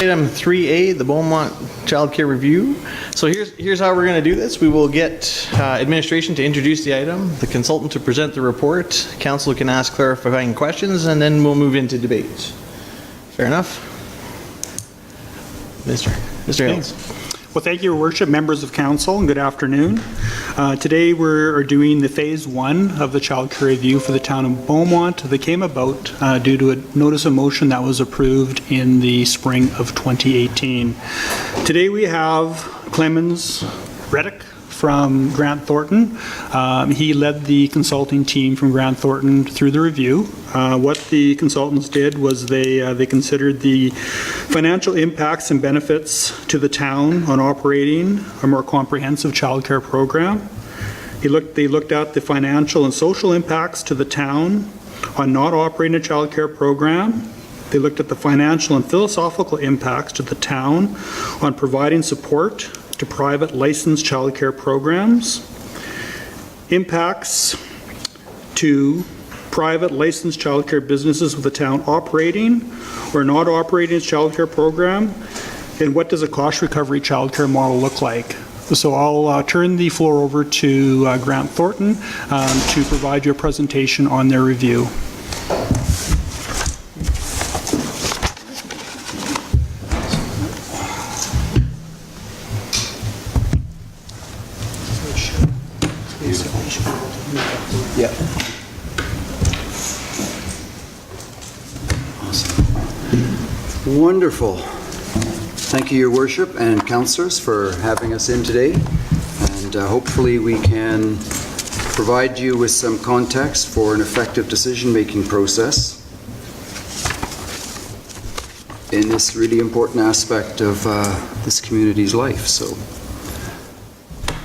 Item 3A, the Beaumont Child Care Review. So here's how we're going to do this. We will get administration to introduce the item, the consultant to present the report, council can ask clarifying questions, and then we'll move into debate. Fair enough? Mr. Hills. Well, thank you, Your Worship, members of council, and good afternoon. Today we're doing the phase 1 of the child care review for the town of Beaumont that came about due to a notice of motion that was approved in the spring of 2018. Today we have Clemens Reddick from Grant Thornton. He led the consulting team from Grant Thornton through the review. What the consultants did was they considered the financial impacts and benefits to the town on operating a more comprehensive child care program. They looked at the financial and social impacts to the town on not operating a child care program. They looked at the financial and philosophical impacts to the town on providing support to private licensed child care programs, impacts to private licensed child care businesses with the town operating or not operating a child care program, and what does a cost recovery child care model look like. So I'll turn the floor over to Grant Thornton to provide you a presentation on their review. Yeah. Awesome. Wonderful. Thank you, Your Worship and councillors, for having us in today. And hopefully we can provide you with some context for an effective decision-making process in this really important aspect of this community's life. So,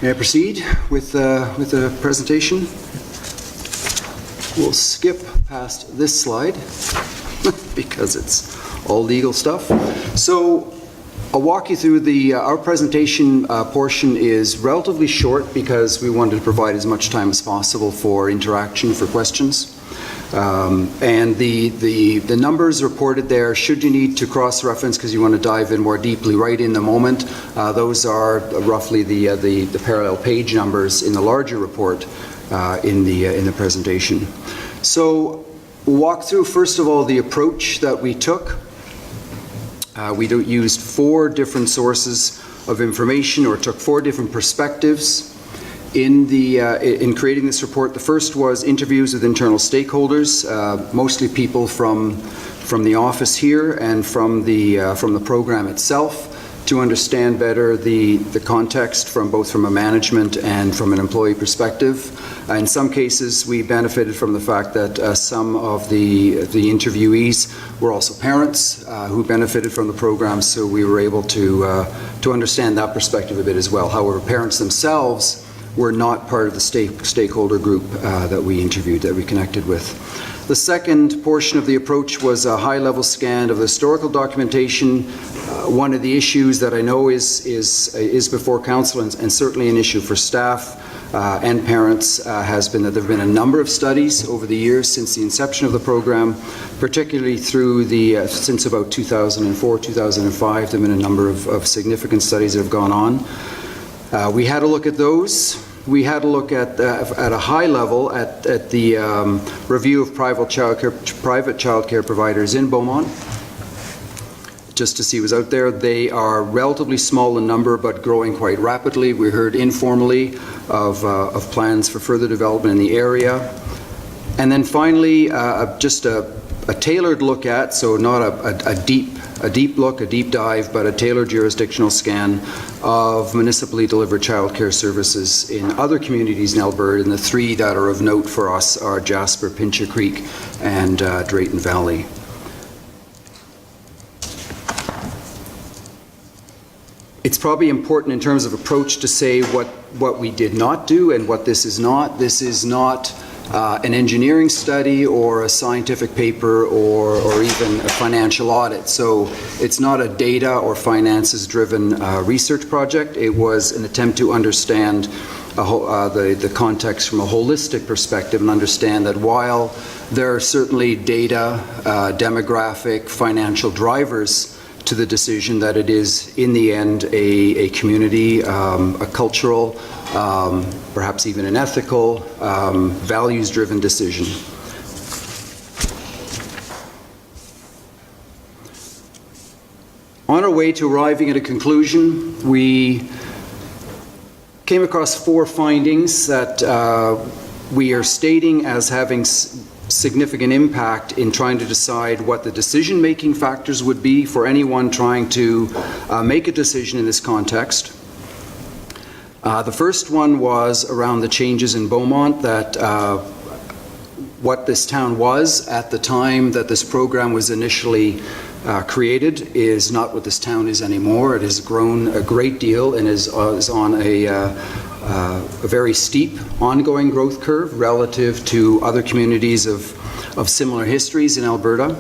may I proceed with the presentation? We'll skip past this slide because it's all legal stuff. So I'll walk you through our presentation portion is relatively short because we wanted to provide as much time as possible for interaction, for questions. And the numbers reported there, should you need to cross-reference because you want to dive in more deeply right in the moment, those are roughly the parallel page numbers in the larger report in the presentation. So we'll walk through, first of all, the approach that we took. We used 4 different sources of information, or took 4 different perspectives in creating this report. The first was interviews with internal stakeholders, mostly people from the office here and from the program itself, to understand better the context both from a management and from an employee perspective. In some cases, we benefited from the fact that some of the interviewees were also parents who benefited from the program, so we were able to understand that perspective a bit as well. However, parents themselves were not part of the stakeholder group that we interviewed, that we connected with. The second portion of the approach was a high-level scan of the historical documentation. One of the issues that I know is before council, and certainly an issue for staff and parents, has been that there have been a number of studies over the years since the inception of the program, particularly through since about 2004, 2005. There have been a number of significant studies that have gone on. We had a look at those. We had a look at a high level at the review of private childcare providers in Beaumont, just to see what's out there. They are relatively small in number, but growing quite rapidly. We heard informally of plans for further development in the area. And then finally, just a tailored look at, so not a deep look, a deep dive, but a tailored jurisdictional scan of municipally delivered childcare services in other communities in Alberta, and the 3 that are of note for us are Jasper, Pincher Creek, and Drayton Valley. It's probably important in terms of approach to say what we did not do and what this is not. This is not an engineering study or a scientific paper or even a financial audit. So it's not a data or finances driven research project. It was an attempt to understand the context from a holistic perspective and understand that while there are certainly data, demographic, financial drivers to the decision that it is, in the end, a community, a cultural, perhaps even an ethical, values-driven decision. On our way to arriving at a conclusion, we came across 4 findings that we are stating as having significant impact in trying to decide what the decision-making factors would be for anyone trying to make a decision in this context. The first one was around the changes in Beaumont, that what this town was at the time that this program was initially created is not what this town is anymore. It has grown a great deal and is on a very steep ongoing growth curve relative to other communities of similar histories in Alberta.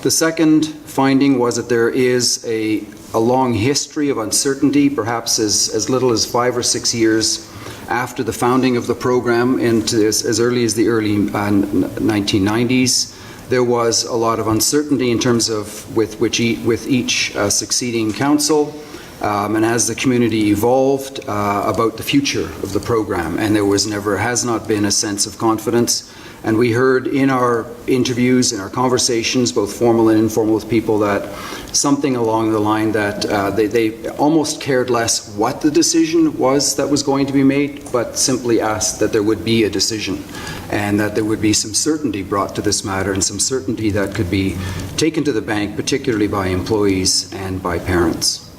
The second finding was that there is a long history of uncertainty, perhaps as little as 5 or 6 years after the founding of the program, and as early as the early 1990s. There was a lot of uncertainty in terms of with each succeeding council, and as the community evolved, about the future of the program, and there has not been a sense of confidence. And we heard in our interviews, in our conversations, both formal and informal with people, that something along the line that they almost cared less what the decision was that was going to be made, but simply asked that there would be a decision and that there would be some certainty brought to this matter, and some certainty that could be taken to the bank, particularly by employees and by parents.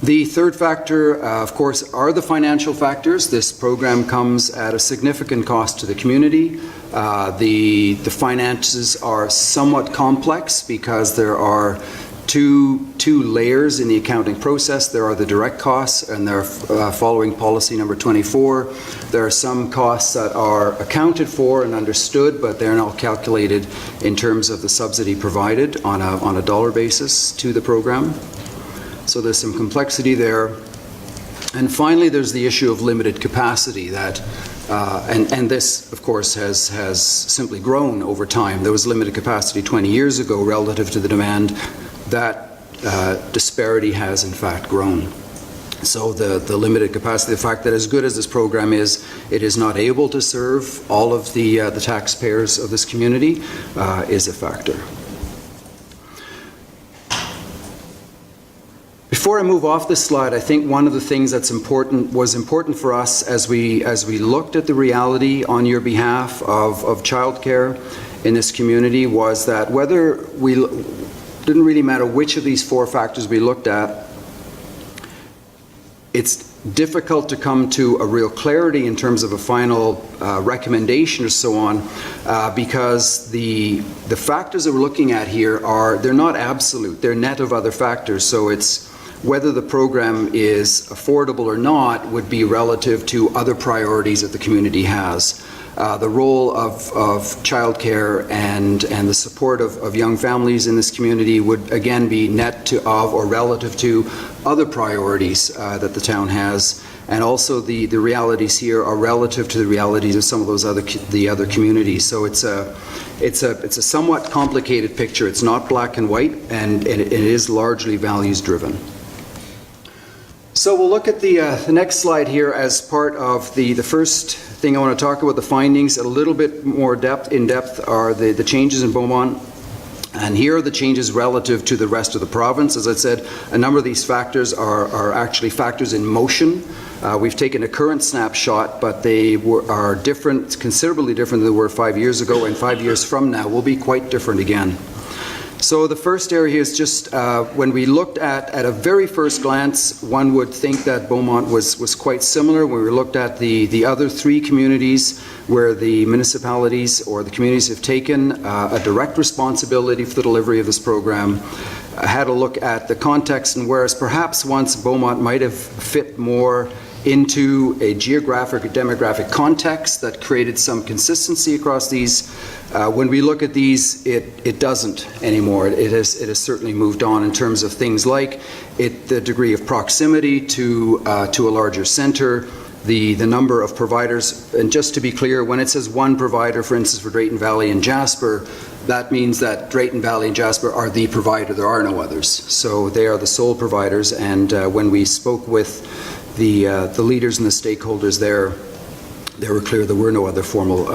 The third factor, of course, are the financial factors. This program comes at a significant cost to the community. The finances are somewhat complex because there are two layers in the accounting process. There are the direct costs, and they're following policy number 24. There are some costs that are accounted for and understood, but they're not calculated in terms of the subsidy provided on a dollar basis to the program. So there's some complexity there. And finally, there's the issue of limited capacity that, and this, of course, has simply grown over time. There was limited capacity 20 years ago relative to the demand. That disparity has, in fact, grown. So the limited capacity, the fact that as good as this program is, it is not able to serve all of the taxpayers of this community is a factor. Before I move off this slide, I think one of the things that's was important for us as we looked at the reality on your behalf of childcare in this community was that whether didn't really matter which of these 4 factors we looked at, it's difficult to come to a real clarity in terms of a final recommendation or so on, because the factors that we're looking at here they're not absolute, they're net of other factors. So it's whether the program is affordable or not would be relative to other priorities that the community has. The role of childcare and the support of young families in this community would again be net of or relative to other priorities that the town has, and also the realities here are relative to the realities of some of those other communities. So it's a somewhat complicated picture. It's not black and white, and it is largely values driven. So we'll look at the next slide here as part of the first thing I want to talk about, the findings. A little bit more in depth are the changes in Beaumont. And here are the changes relative to the rest of the province. As I said, a number of these factors are actually factors in motion. We've taken a current snapshot, but they are different, considerably different than they were 5 years ago, and 5 years from now will be quite different again. So the first area is just when we looked at a very first glance, one would think that Beaumont was quite similar. When we looked at the other 3 communities where the municipalities or the communities have taken a direct responsibility for the delivery of this program, had a look at the context, and whereas perhaps once Beaumont might have fit more into a geographic or demographic context that created some consistency across these. When we look at these, it doesn't anymore. It has certainly moved on in terms of things like the degree of proximity to a larger center, the number of providers. And just to be clear, when it says one provider, for instance, for Drayton Valley and Jasper, that means that Drayton Valley and Jasper are the provider. There are no others. So they are the sole providers, and when we spoke with the leaders and the stakeholders there, they were clear there were no other formal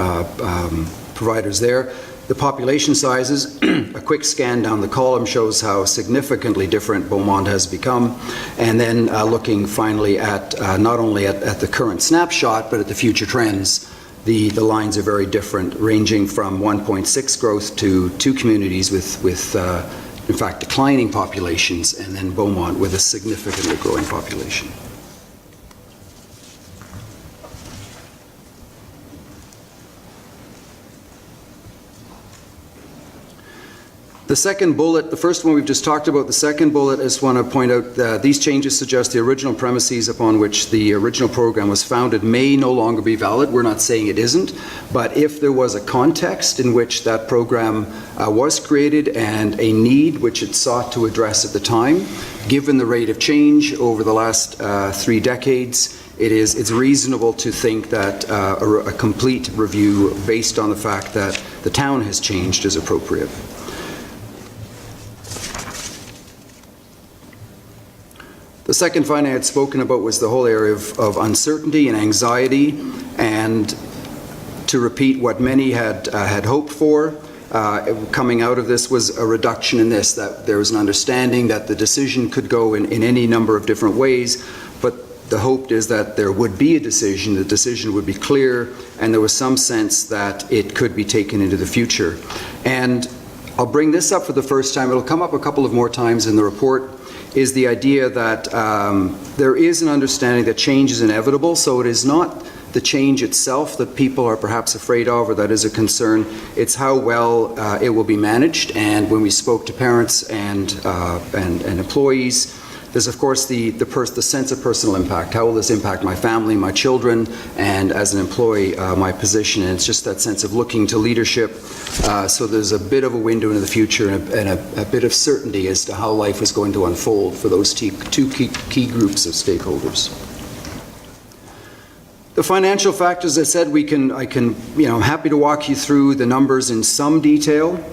providers there. The population sizes, a quick scan down the column shows how significantly different Beaumont has become, and then looking finally at not only at the current snapshot, but at the future trends. The lines are very different, ranging from 1.6 growth to 2 communities with in fact, declining populations, and then Beaumont with a significantly growing population. The second bullet, the first one we've just talked about, the second bullet, I just want to point out that these changes suggest the original premises upon which the original program was founded may no longer be valid. We're not saying it isn't, but if there was a context in which that program was created and a need which it sought to address at the time, given the rate of change over the last 3 decades, it's reasonable to think that a complete review based on the fact that the town has changed is appropriate. The second finding I had spoken about was the whole area of uncertainty and anxiety, and to repeat what many had hoped for coming out of this was a reduction in this, that there was an understanding that the decision could go in any number of different ways, but the hope is that there would be a decision, the decision would be clear, and there was some sense that it could be taken into the future. And I'll bring this up for the first time, it'll come up a couple of more times in the report, is the idea that there is an understanding that change is inevitable, so it is not the change itself that people are perhaps afraid of or that is a concern, it's how well it will be managed. And when we spoke to parents and employees, there's of course the sense of personal impact. How will this impact my family, my children, and as an employee, my position? And it's just that sense of looking to leadership. So there's a bit of a window into the future and a bit of certainty as to how life is going to unfold for those two key groups of stakeholders. The financial factors, as I said, I'm happy to walk you through the numbers in some detail.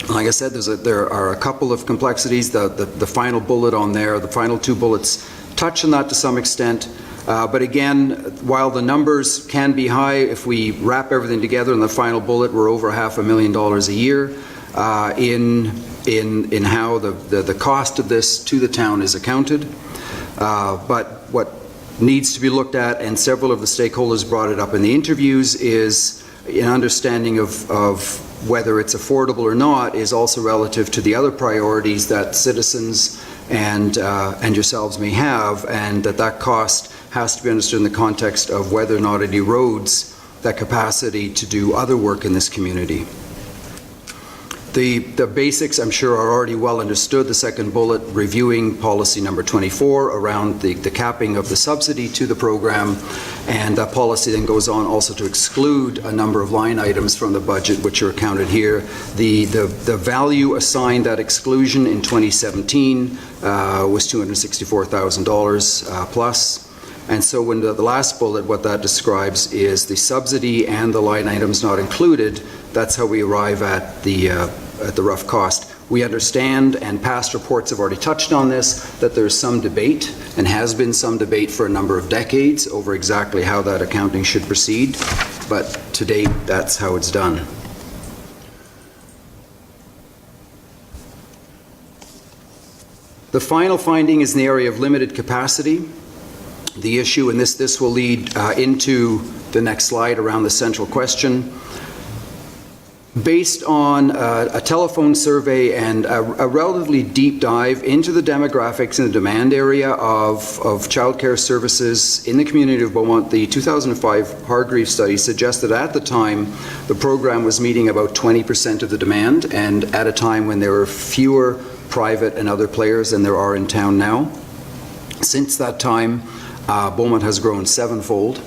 Like I said, there are a couple of complexities. The final bullet on there, the final 2 bullets touch on that to some extent. But again, while the numbers can be high, if we wrap everything together in the final bullet, we're over $500,000 a year in how the cost of this to the town is accounted. But what needs to be looked at, and several of the stakeholders brought it up in the interviews, is an understanding of whether it's affordable or not is also relative to the other priorities that citizens and yourselves may have, and that cost has to be understood in the context of whether or not it erodes that capacity to do other work in this community. The basics, I'm sure, are already well understood. The second bullet, reviewing policy number 24 around the capping of the subsidy to the program, and that policy then goes on also to exclude a number of line items from the budget which are accounted here. The value assigned that exclusion in 2017 was $264,000 plus. And so when the last bullet, what that describes is the subsidy and the line items not included. That's how we arrive at the rough cost. We understand, and past reports have already touched on this, that there's some debate, and has been some debate for a number of decades, over exactly how that accounting should proceed. But to date, that's how it's done. The final finding is in the area of limited capacity. The issue, and this will lead into the next slide around the central question. Based on a telephone survey and a relatively deep dive into the demographics in the demand area of childcare services in the community of Beaumont, the 2005 Hargreaves study suggested at the time the program was meeting about 20% of the demand, and at a time when there were fewer private and other players than there are in town now. Since that time, Beaumont has grown 7-fold,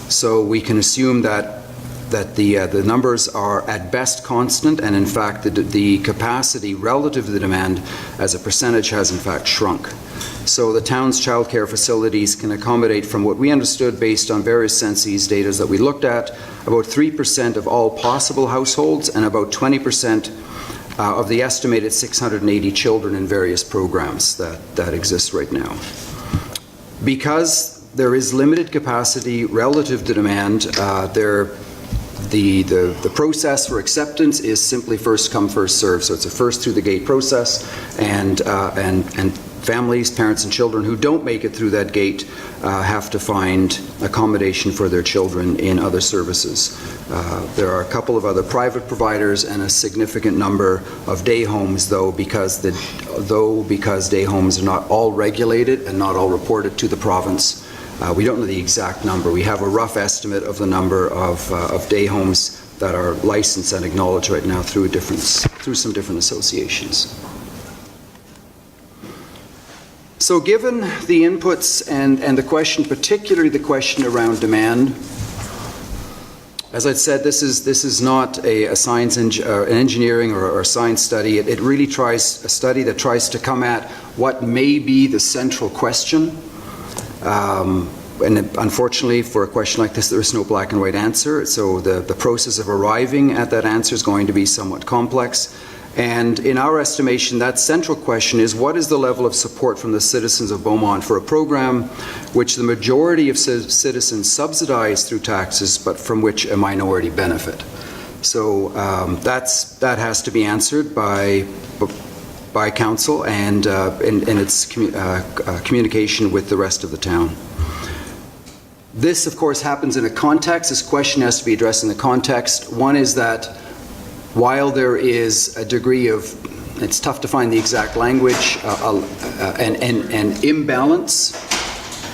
so we can assume that the numbers are at best constant, and in fact the capacity relative to the demand as a percentage has in fact shrunk. So the town's childcare facilities can accommodate, from what we understood based on various census data that we looked at, about 3% of all possible households and about 20% of the estimated 680 children in various programs that exist right now. Because there is limited capacity relative to demand, the process for acceptance is simply first come, first serve. So it's a first through the gate process, and families, parents and children who don't make it through that gate have to find accommodation for their children in other services. There are a couple of other private providers and a significant number of day homes, because day homes are not all regulated and not all reported to the province. We don't know the exact number. We have a rough estimate of the number of day homes that are licensed and acknowledged right now through some different associations. So given the inputs and the question, particularly the question around demand, as I said, this is not a science an engineering or a science study. It really tries a study that tries to come at what may be the central question. And unfortunately, for a question like this, there is no black and white answer. So the process of arriving at that answer is going to be somewhat complex. And in our estimation, that central question is, what is the level of support from the citizens of Beaumont for a program which the majority of citizens subsidize through taxes, but from which a minority benefit? So that has to be answered by council and in its communication with the rest of the town. This, of course, happens in a context. This question has to be addressed in the context. One is that while there is a degree of, it's tough to find the exact language, an imbalance,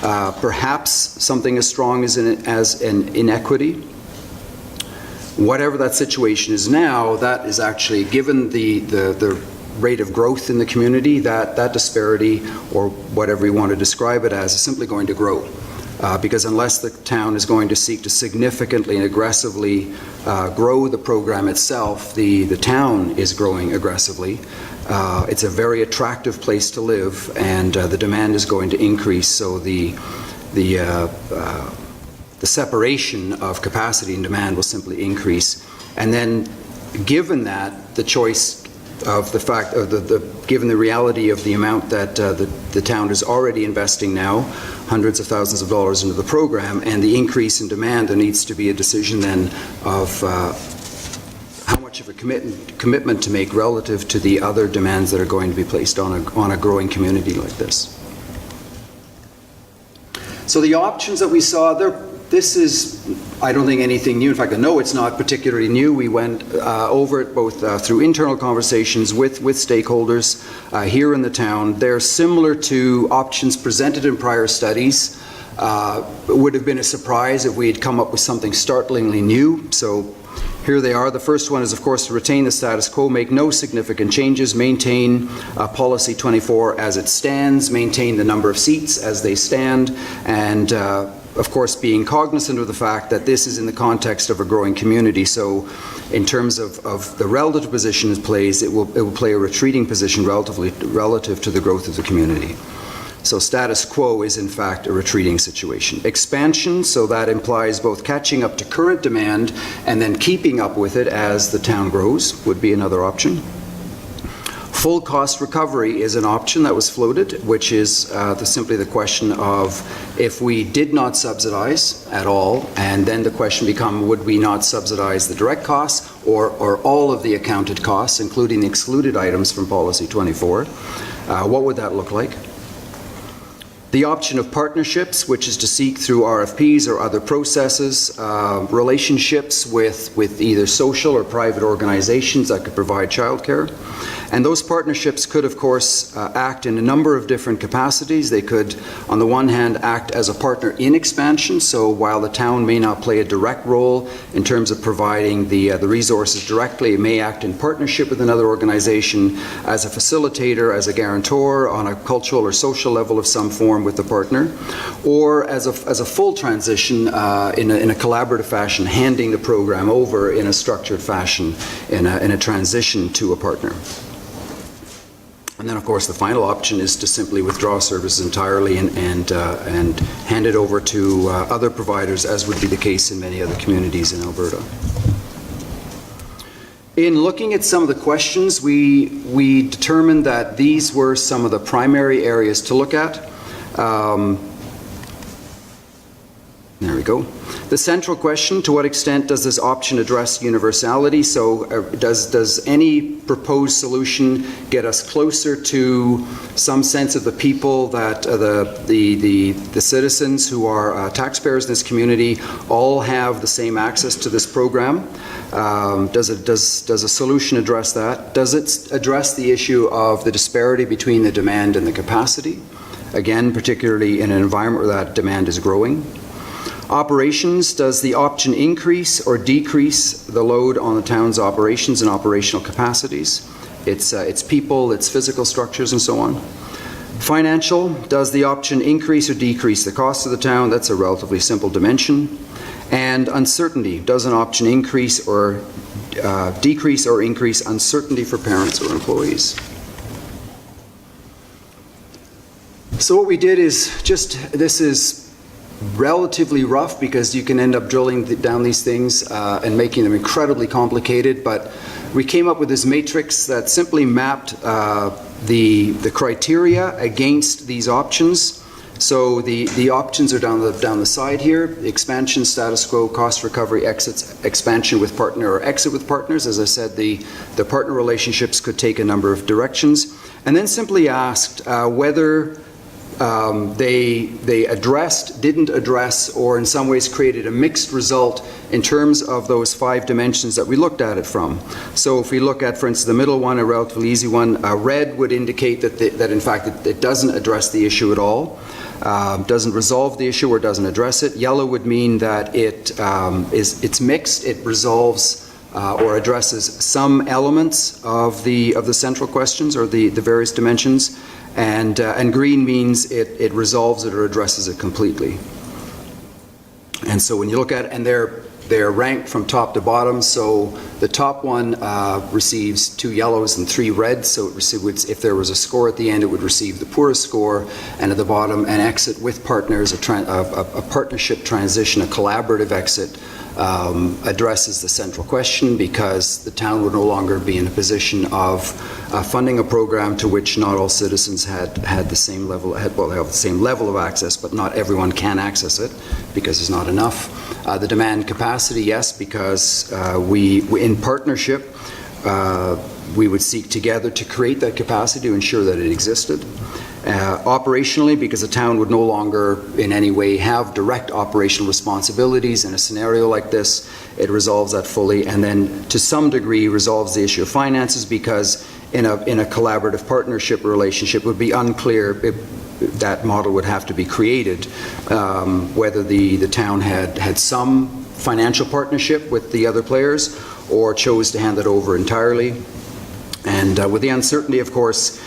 perhaps something as strong as an inequity. Whatever that situation is now, that is actually, given the rate of growth in the community, that disparity, or whatever you want to describe it as, is simply going to grow. Because unless the town is going to seek to significantly and aggressively grow the program itself, the town is growing aggressively. It's a very attractive place to live, and the demand is going to increase. So the separation of capacity and demand will simply increase. And then, given that, the choice of the fact of given the reality of the amount that the town is already investing now, hundreds of thousands of dollars into the program, and the increase in demand, there needs to be a decision then of how much of a commitment to make relative to the other demands that are going to be placed on a growing community like this. So the options that we saw there, this is, I don't think, anything new. In fact, I know it's not particularly new. We went over it both through internal conversations with stakeholders here in the town. They're similar to options presented in prior studies. It would have been a surprise if we had come up with something startlingly new. So here they are. The first one is, of course, to retain the status quo, make no significant changes, maintain Policy 24 as it stands, maintain the number of seats as they stand, and of course, being cognizant of the fact that this is in the context of a growing community. So in terms of the relative position it plays, it will play a retreating position relative to the growth of the community. So status quo is in fact a retreating situation. Expansion, so that implies both catching up to current demand and then keeping up with it as the town grows, would be another option. Full cost recovery is an option that was floated, which is simply the question of, if we did not subsidize at all, and then the question become, would we not subsidize the direct costs or all of the accounted costs, including the excluded items from Policy 24? What would that look like? The option of partnerships, which is to seek through RFPs or other processes, relationships with either social or private organizations that could provide childcare. And those partnerships could, of course, act in a number of different capacities. They could, on the one hand, act as a partner in expansion. So while the town may not play a direct role in terms of providing the resources directly, it may act in partnership with another organization as a facilitator, as a guarantor on a cultural or social level of some form with the partner, or as a full transition in a collaborative fashion, handing the program over in a structured fashion in a transition to a partner. And then, of course, the final option is to simply withdraw services entirely and hand it over to other providers, as would be the case in many other communities in Alberta. In looking at some of the questions, we determined that these were some of the primary areas to look at. There we go. The central question, to what extent does this option address universality? So does any proposed solution get us closer to some sense of the people that the citizens who are taxpayers in this community all have the same access to this program? Does a solution address that? Does it address the issue of the disparity between the demand and the capacity? Again, particularly in an environment where that demand is growing. Operations, does the option increase or decrease the load on the town's operations and operational capacities? Its people, its physical structures, and so on. Financial, does the option increase or decrease the cost of the town? That's a relatively simple dimension. And uncertainty, does an option increase or decrease or increase uncertainty for parents or employees? So what we did is this is relatively rough because you can end up drilling down these things and making them incredibly complicated, but we came up with this matrix that simply mapped the criteria against these options. So the options are down the side here: expansion, status quo, cost recovery, exits, expansion with partner, or exit with partners. As I said, the partner relationships could take a number of directions. And then simply asked whether they addressed, didn't address, or in some ways created a mixed result in terms of those 5 dimensions that we looked at it from. So if we look at, for instance, the middle one, a relatively easy one, red would indicate that in fact it doesn't address the issue at all, doesn't resolve the issue or doesn't address it. Yellow would mean that it's mixed, it resolves or addresses some elements of the central questions or the various dimensions. And green means it resolves it or addresses it completely. And so when you look at it, and they're ranked from top to bottom, so the top one receives 2 yellows and 3 reds, so if there was a score at the end, it would receive the poorest score, and at the bottom, an exit with partners, a partnership transition, a collaborative exit, addresses the central question because the town would no longer be in a position of funding a program to which not all citizens had the same level, have the same level of access, but not everyone can access it because there's not enough. The demand capacity, yes, because we in partnership, we would seek together to create that capacity to ensure that it existed. Operationally, because the town would no longer in any way have direct operational responsibilities in a scenario like this, it resolves that fully, and then to some degree resolves the issue of finances because in a collaborative partnership relationship it would be unclear that model would have to be created, whether the town had some financial partnership with the other players or chose to hand it over entirely. And with the uncertainty, of course,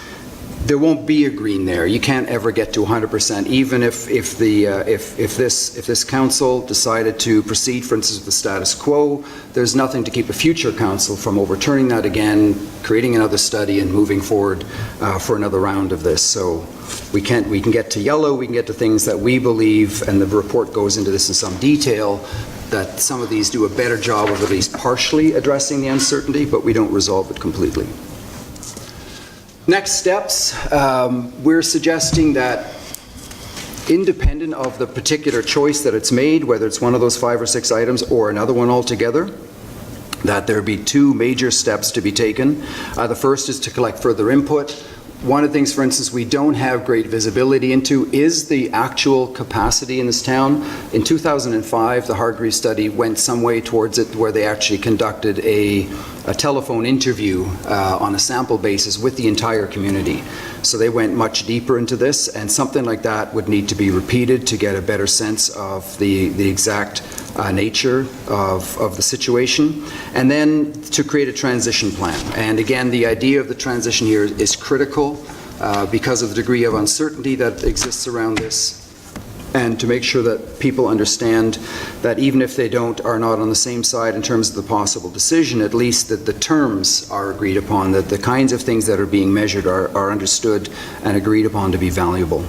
there won't be a green there. You can't ever get to 100%, even if this council decided to proceed, for instance, with the status quo. There's nothing to keep a future council from overturning that again, creating another study, and moving forward for another round of this. So we can get to yellow. We can get to things that we believe, and the report goes into this in some detail, that some of these do a better job of at least partially addressing the uncertainty, but we don't resolve it completely. Next steps, we're suggesting that independent of the particular choice that it's made, whether it's one of those 5 or 6 items or another one altogether, that there be 2 major steps to be taken. The first is to collect further input. One of the things, for instance, we don't have great visibility into is the actual capacity in this town. In 2005, the Hargreaves study went some way towards it, where they actually conducted a telephone interview on a sample basis with the entire community. So they went much deeper into this, and something like that would need to be repeated to get a better sense of the exact nature of the situation, and then to create a transition plan. And again, the idea of the transition here is critical because of the degree of uncertainty that exists around this. and to make sure that people understand that even if they are not on the same side in terms of the possible decision, at least that the terms are agreed upon, that the kinds of things that are being measured are understood and agreed upon to be valuable.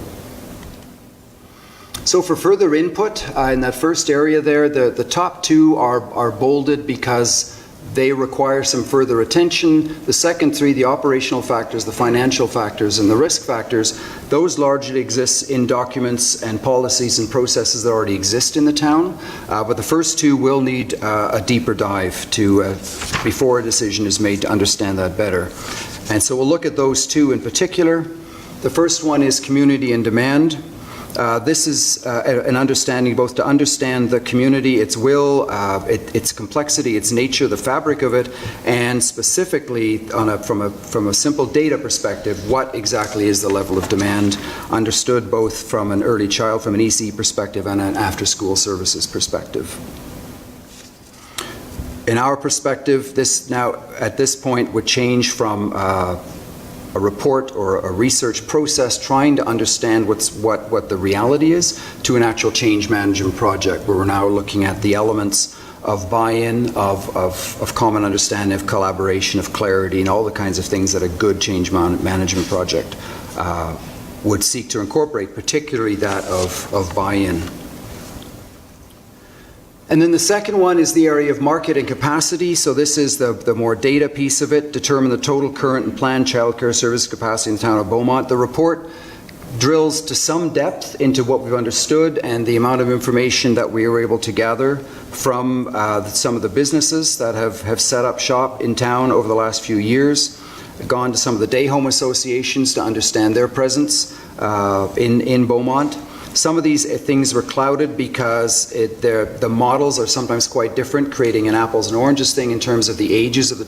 So for further input, in that first area there, the top two are bolded because they require some further attention. The second three, the operational factors, the financial factors, and the risk factors, those largely exist in documents and policies and processes that already exist in the town. But the first two will need a deeper dive before a decision is made to understand that better. And so we'll look at those two in particular. The first one is community and demand. This is an understanding, both to understand the community, its will, its complexity, its nature, the fabric of it, and specifically from a simple data perspective, what exactly is the level of demand, understood both from an early child, from an EC perspective, and an after-school services perspective. In our perspective, this now, at this point, would change from a report or a research process trying to understand what the reality is to an actual change management project where we're now looking at the elements of buy-in, of common understanding, of collaboration, of clarity, and all the kinds of things that a good change management project would seek to incorporate, particularly that of buy-in. And then the second one is the area of market and capacity. So this is the more data piece of it, determine the total current and planned childcare service capacity in the town of Beaumont. The report drills to some depth into what we've understood and the amount of information that we were able to gather from some of the businesses that have set up shop in town over the last few years, gone to some of the day home associations to understand their presence in Beaumont. Some of these things were clouded because the models are sometimes quite different, creating an apples and oranges thing in terms of the ages of the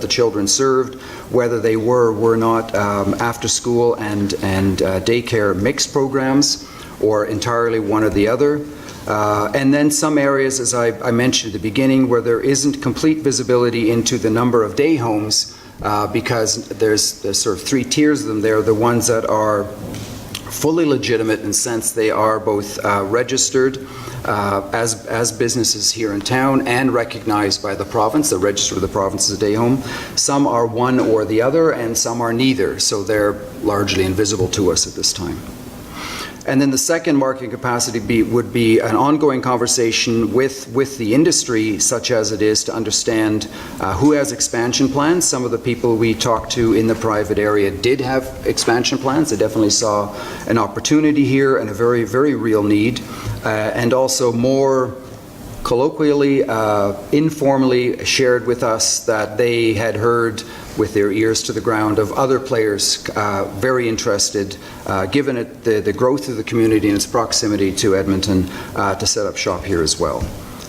children served, whether they were or were not after school and daycare mixed programs, or entirely one or the other. And then some areas, as I mentioned at the beginning, where there isn't complete visibility into the number of day homes, because there's sort of three tiers of them there. The ones that are fully legitimate in the sense they are both registered as businesses here in town and recognized by the province. They're registered with the province as a day home. Some are one or the other, and some are neither, so they're largely invisible to us at this time. And then the second market capacity would be an ongoing conversation with the industry, such as it is, to understand who has expansion plans. Some of the people we talked to in the private area did have expansion plans. They definitely saw an opportunity here and a very, very real need. And also more colloquially, informally shared with us that they had heard with their ears to the ground of other players very interested, given the growth of the community and its proximity to Edmonton, to set up shop here as well.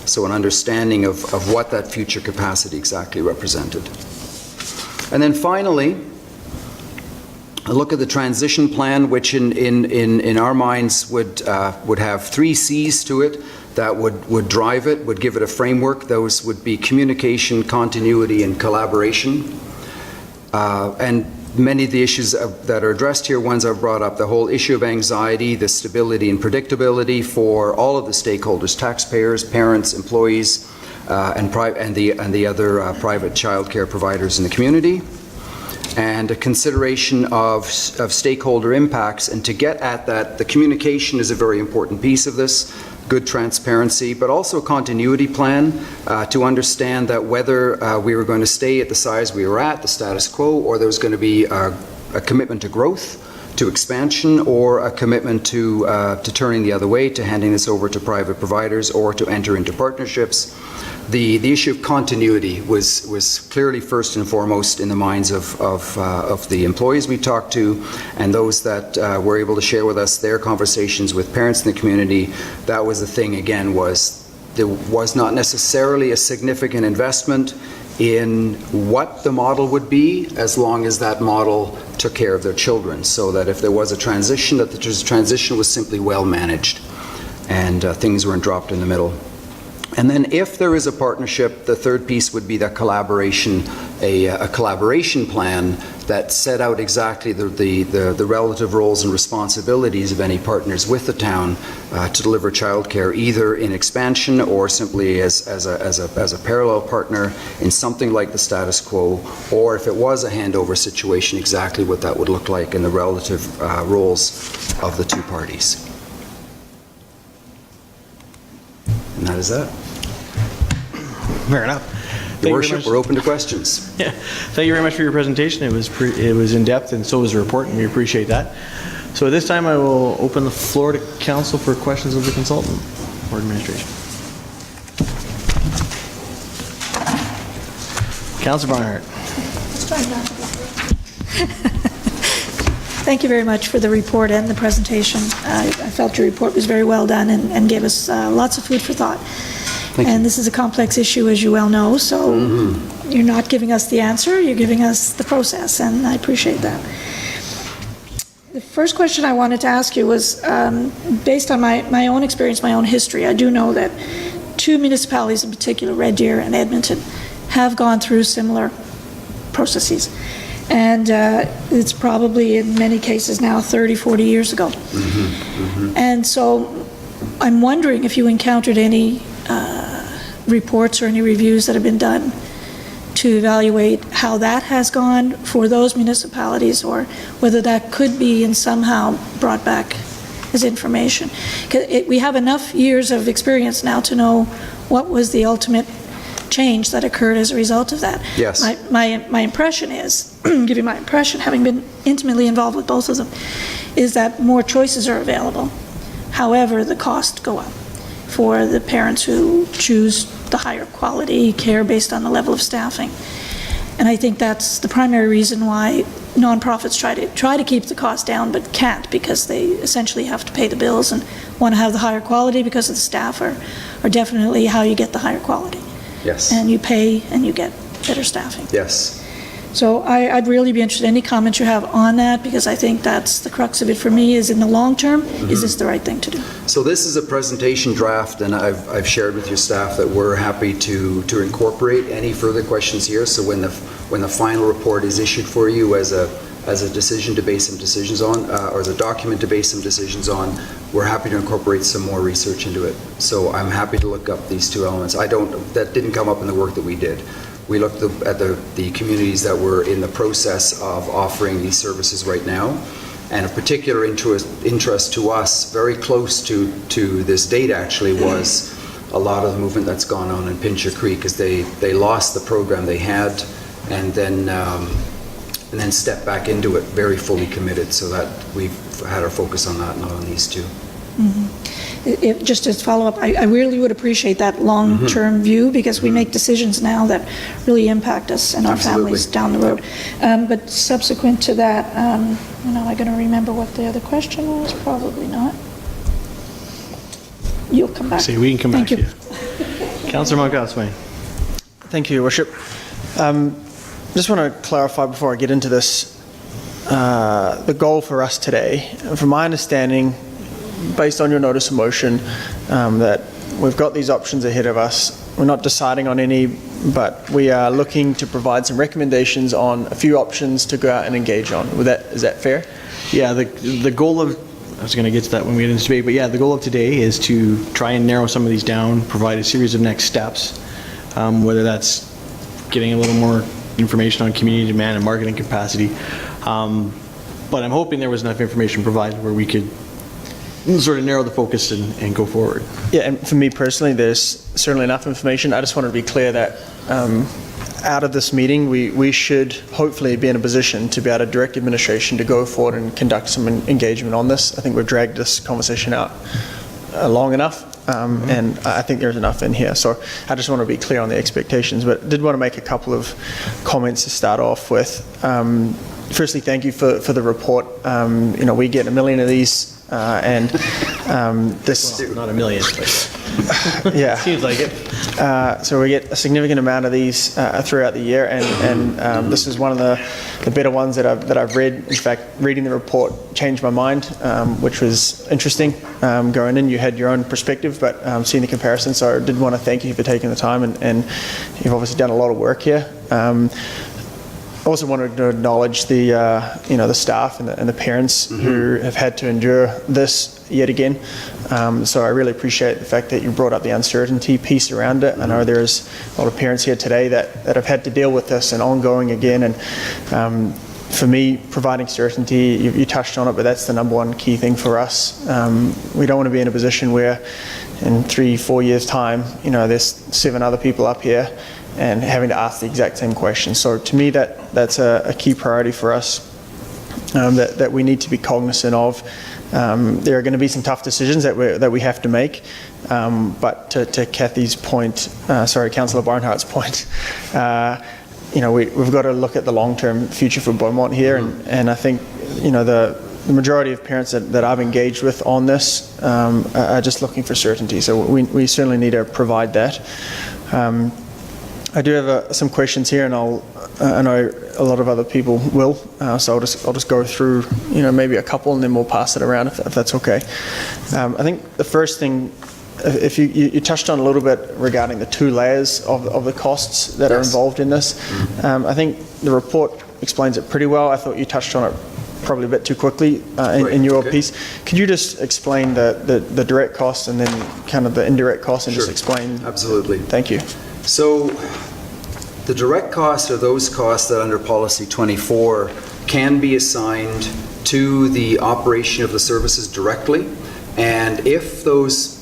So an understanding of what that future capacity exactly represented. And then finally, a look at the transition plan, which in our minds would have 3 C's to it that would drive it, would give it a framework. Those would be communication, continuity, and collaboration. And many of the issues that are addressed here, ones I've brought up, the whole issue of anxiety, the stability and predictability for all of the stakeholders, taxpayers, parents, employees, and the other private childcare providers in the community, and a consideration of stakeholder impacts. And to get at that, the communication is a very important piece of this. Good transparency, but also a continuity plan to understand that whether we were going to stay at the size we were at, the status quo, or there was going to be a commitment to growth, to expansion, or a commitment to turning the other way, to handing this over to private providers or to enter into partnerships. The issue of continuity was clearly first and foremost in the minds of the employees we talked to, and those that were able to share with us their conversations with parents in the community. That was the thing, again, there was not necessarily a significant investment in what the model would be, as long as that model took care of their children, so that if there was a transition, that the transition was simply well managed and things weren't dropped in the middle. And then if there is a partnership, the third piece would be the collaboration, a collaboration plan that set out exactly the relative roles and responsibilities of any partners with the town to deliver childcare, either in expansion or simply as a parallel partner in something like the status quo, or if it was a handover situation, exactly what that would look like and the relative roles of the two parties. And that is that. Fair enough. Your Worship, we're open to questions. Yeah, thank you very much for your presentation. It was in depth, and so was the report, and we appreciate that. So at this time, I will open the floor to council for questions of the consultant or administration. Councilor Barnhart. Thank you very much for the report and the presentation. I felt your report was very well done and gave us lots of food for thought. And this is a complex issue, as you well know, so you're not giving us the answer, you're giving us the process, and I appreciate that. The first question I wanted to ask you was, based on my own experience, my own history, I do know that two municipalities in particular, Red Deer and Edmonton, have gone through similar processes. And it's probably in many cases now 30, 40 years ago. And so I'm wondering if you encountered any reports or any reviews that have been done to evaluate how that has gone for those municipalities, or whether that could be and somehow brought back as information. We have enough years of experience now to know what was the ultimate change that occurred as a result of that. Yes. My impression is, give you my impression, having been intimately involved with both of them, is that more choices are available. However, the costs go up for the parents who choose the higher quality care based on the level of staffing. And I think that's the primary reason why nonprofits try to keep the cost down but can't, because they essentially have to pay the bills and want to have the higher quality, because of the staff are definitely how you get the higher quality. Yes. And you pay and you get better staffing. Yes. So I'd really be interested in any comments you have on that, because I think that's the crux of it for me, is in the long term, is this the right thing to do? So this is a presentation draft, and I've shared with your staff that we're happy to incorporate any further questions here. So when the final report is issued for you as a decision to base some decisions on, or as a document to base some decisions on, we're happy to incorporate some more research into it. So I'm happy to look up these two elements. That didn't come up in the work that we did. We looked at the communities that were in the process of offering these services right now, and of particular interest to us, very close to this date actually, was a lot of the movement that's gone on in Pincher Creek, because they lost the program they had, and then stepped back into it very fully committed, so that we've had our focus on that, not on these two. Just as follow-up, I really would appreciate that long-term view, because we make decisions now that really impact us and our families down the road. But subsequent to that, am I going to remember what the other question was? Probably not. You'll come back. See, we can come back to you. Councillor Montgomery. Thank you, Your Worship. Just want to clarify before I get into this, the goal for us today. From my understanding, based on your notice of motion, that we've got these options ahead of us. We're not deciding on any, but we are looking to provide some recommendations on a few options to go out and engage on. Is that fair? Yeah, the goal of, I was going to get to that when we get into debate, but yeah, the goal of today is to try and narrow some of these down, provide a series of next steps, whether that's getting a little more information on community demand and marketing capacity. But I'm hoping there was enough information provided where we could sort of narrow the focus and go forward. Yeah, and for me personally, there's certainly enough information. I just wanted to be clear that out of this meeting, we should hopefully be in a position to be able to direct administration to go forward and conduct some engagement on this. I think we've dragged this conversation out long enough, and I think there's enough in here. So I just want to be clear on the expectations, but did want to make a couple of comments to start off with. Firstly, thank you for the report. We get 1 million of these, and this... Well, not 1 million, but... Yeah. Seems like it. So we get a significant amount of these throughout the year, and this is one of the better ones that I've read. In fact, reading the report changed my mind, which was interesting. Going in, you had your own perspective, but seeing the comparison. So I did want to thank you for taking the time, and you've obviously done a lot of work here. I also wanted to acknowledge the the staff and the parents who have had to endure this yet again. So I really appreciate the fact that you brought up the uncertainty piece around it. I know there's a lot of parents here today that have had to deal with this and ongoing again. And for me, providing certainty, you touched on it, but that's the number one key thing for us. We don't want to be in a position where in 3-4 years' time, there's 7 other people up here and having to ask the exact same question. So to me, that's a key priority for us that we need to be cognizant of. There are going to be some tough decisions that we have to make, but to Kathy's point, Councillor Barnhart's point, we've got to look at the long-term future for Beaumont here, and I think the majority of parents that I've engaged with on this are just looking for certainty. So we certainly need to provide that. I do have some questions here, and I know a lot of other people will, so I'll just go through, maybe a couple, and then we'll pass it around if that's okay. I think the first thing, if you touched on a little bit regarding the 2 layers of the costs that are involved in this. I think the report explains it pretty well. I thought you touched on it probably a bit too quickly in your piece. Could you just explain the direct costs and then kind of the indirect costs and just explain? Absolutely. Thank you. So the direct costs are those costs that under Policy 24 can be assigned to the operation of the services directly, and if those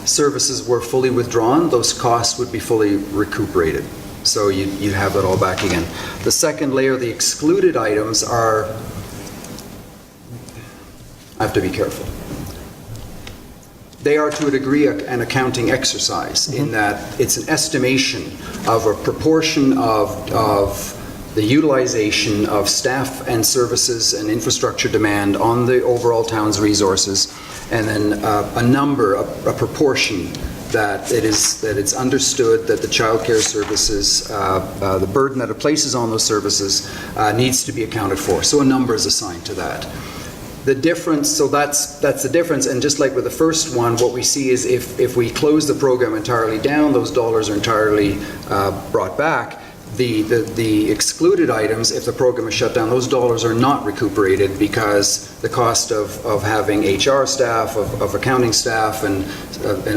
services were fully withdrawn, those costs would be fully recuperated. So you'd have it all back again. The second layer, the excluded items, are, I have to be careful. They are to a degree an accounting exercise in that it's an estimation of a proportion of the utilization of staff and services and infrastructure demand on the overall town's resources, and then a proportion that it's understood that the childcare services, the burden that it places on those services needs to be accounted for. So a number is assigned to that. The difference, so that's the difference, and just like with the first one, what we see is if we close the program entirely down, those dollars are entirely brought back. The excluded items, if the program is shut down, those dollars are not recuperated because the cost of having HR staff, of accounting staff, and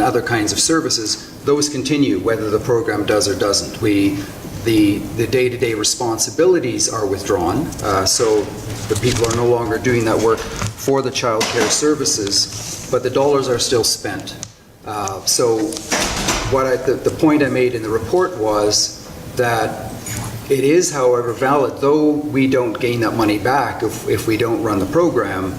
other kinds of services, those continue whether the program does or doesn't. The day-to-day responsibilities are withdrawn, so the people are no longer doing that work for the child care services, but the dollars are still spent. So the point I made in the report was that it is, however, valid, though we don't gain that money back if we don't run the program.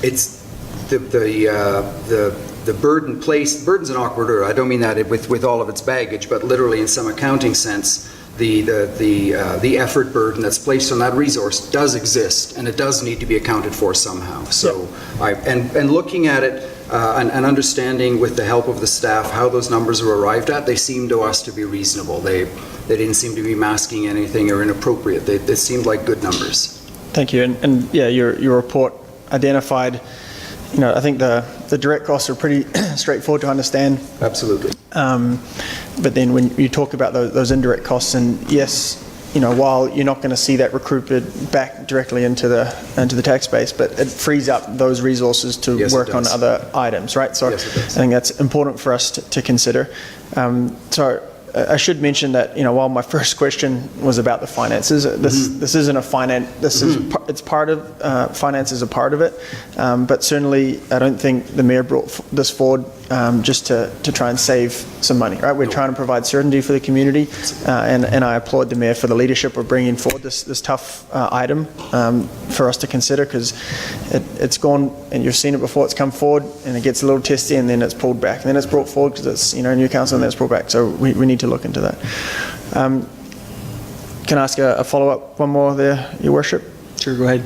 It's the burden placed. Burden's an awkward word. I don't mean that with all of its baggage, but literally in some accounting sense, the effort burden that's placed on that resource does exist, and it does need to be accounted for somehow. So, and looking at it and understanding with the help of the staff how those numbers were arrived at, they seemed to us to be reasonable. They didn't seem to be masking anything or inappropriate. They seemed like good numbers. Thank you. And yeah, your report identified, I think the direct costs are pretty straightforward to understand. Absolutely. But then when you talk about those indirect costs, and yes, while you're not going to see that recouped back directly into the tax base, but it frees up those resources to work on other items, right? So yes, it does. I think that's important for us to consider. So I should mention that while my first question was about the finances, this isn't a finance. It's part of finance is a part of it, but certainly I don't think the mayor brought this forward just to try and save some money. Right, we're trying to provide certainty for the community, and I applaud the mayor for the leadership of bringing forward this tough item for us to consider, because it's gone, and you've seen it before. It's come forward and it gets a little testy, and then it's pulled back, and then it's brought forward because it's new council, and then it's brought back. So we need to look into that. Can I ask a follow-up, one more there, Your Worship? Sure, go ahead.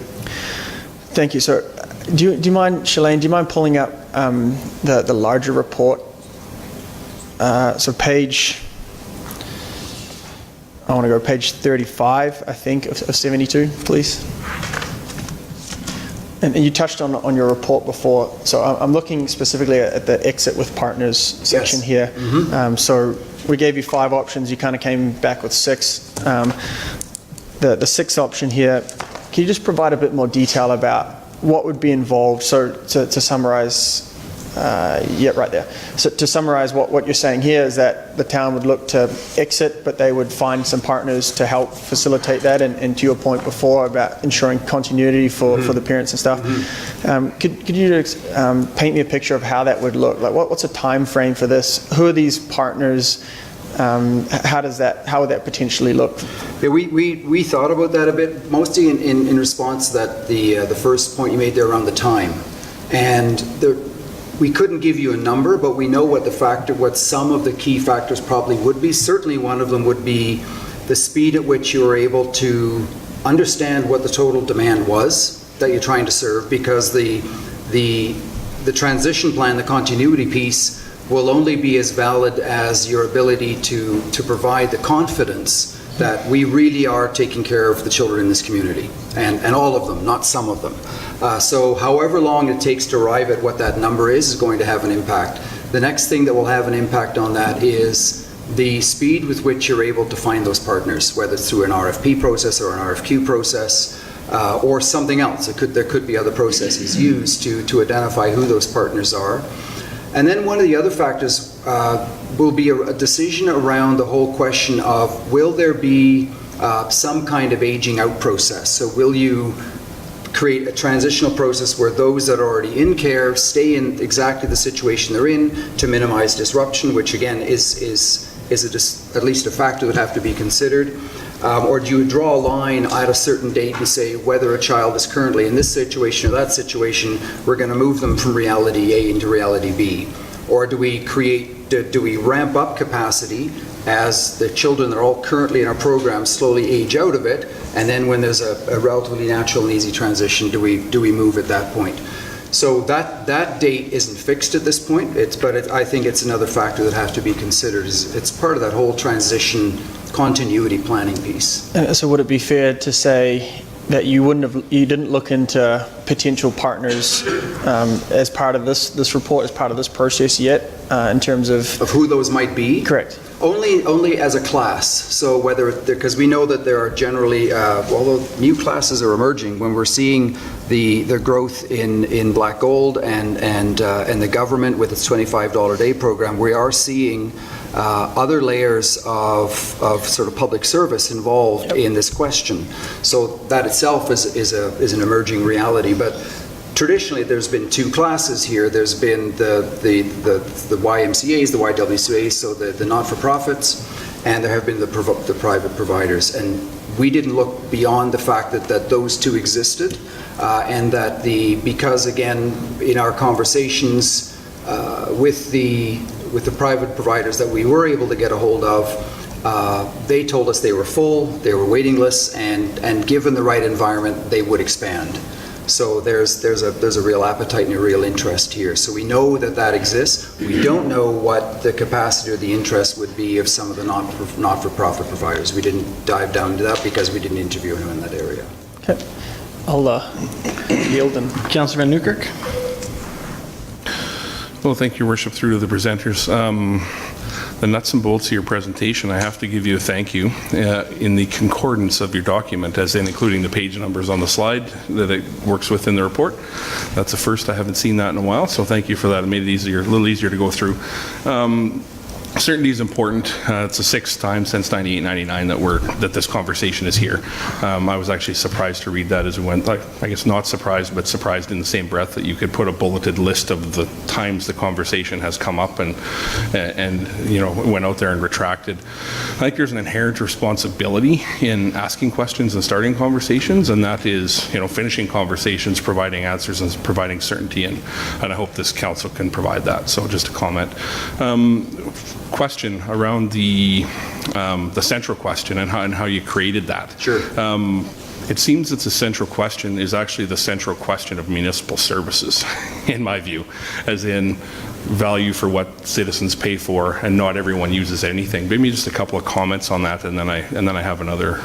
Thank you. So do you mind, Shalane, pulling up the larger report so I want to go page 35, I think, of 72, please. And you touched on your report before, so I'm looking specifically at the exit with partners section here. So we gave you 5 options, you kind of came back with 6. The 6th option here, can you just provide a bit more detail about what would be involved? So to summarize, right there. So to summarize what you're saying here is that the town would look to exit, but they would find some partners to help facilitate that, and to your point before about ensuring continuity for the parents and stuff. Could you paint me a picture of how that would look? Like what's a time frame for this? Who are these partners? How would that potentially look? Yeah, we thought about that a bit, mostly in response to that the first point you made there around the time. And we couldn't give you a number, but we know what some of the key factors probably would be. Certainly one of them would be the speed at which you were able to understand what the total demand was that you're trying to serve, because the transition plan, the continuity piece, will only be as valid as your ability to provide the confidence that we really are taking care of the children in this community, and all of them, not some of them. So however long it takes to arrive at what that number is going to have an impact. The next thing that will have an impact on that is the speed with which you're able to find those partners, whether it's through an RFP process or an RFQ process, or something else. There could be other processes used to identify who those partners are. And then one of the other factors will be a decision around the whole question of, will there be some kind of aging out process? So will you create a transitional process where those that are already in care stay in exactly the situation they're in to minimize disruption, which again is at least a factor that have to be considered? Or do you draw a line at a certain date and say whether a child is currently in this situation or that situation, we're going to move them from reality A into reality B? Or do we ramp up capacity as the children that are all currently in our program slowly age out of it, and then when there's a relatively natural and easy transition, do we move at that point? So that date isn't fixed at this point, but I think it's another factor that has to be considered. It's part of that whole transition continuity planning piece. So would it be fair to say that you didn't look into potential partners as part of this report, as part of this process yet, in terms of who those might be? Correct. Only as a class. So because we know that there are generally, although new classes are emerging, when we're seeing the growth in Black Gold and the government with its $25 a day program, we are seeing other layers of sort of public service involved in this question. So that itself is an emerging reality. But traditionally, there's been 2 classes here. There's been the YMCAs, the YWCAs, so the not-for-profits, and there have been the private providers. And we didn't look beyond the fact that those 2 existed, and that because again, in our conversations with the private providers that we were able to get a hold of, they told us they were full, they were waiting lists, and given the right environment, they would expand. So there's a real appetite and a real interest here. So we know that exists. We don't know what the capacity or the interest would be of some of the not-for-profit providers. We didn't dive down into that because we didn't interview anyone in that area. Okay. I'll yield. And Councillor Van Newkirk. Well, thank you, Your Worship, through to the presenters. The nuts and bolts of your presentation, I have to give you a thank you in the concordance of your document, as in including the page numbers on the slide that it works with in the report. That's the first. I haven't seen that in a while, so thank you for that. It made it a little easier to go through. Certainty is important. It's the 6th time since 98-99 that this conversation is here. I was actually surprised to read that as we went. I guess not surprised, but surprised in the same breath that you could put a bulleted list of the times the conversation has come up and went out there and retracted. I think there's an inherent responsibility in asking questions and starting conversations, and that is, finishing conversations, providing answers, and providing certainty. And I hope this council can provide that. So just a comment. Question around the central question and how you created that. Sure. It seems that the central question is actually the central question of municipal services, in my view, as in value for what citizens pay for, and not everyone uses anything. Maybe just a couple of comments on that, and then I have another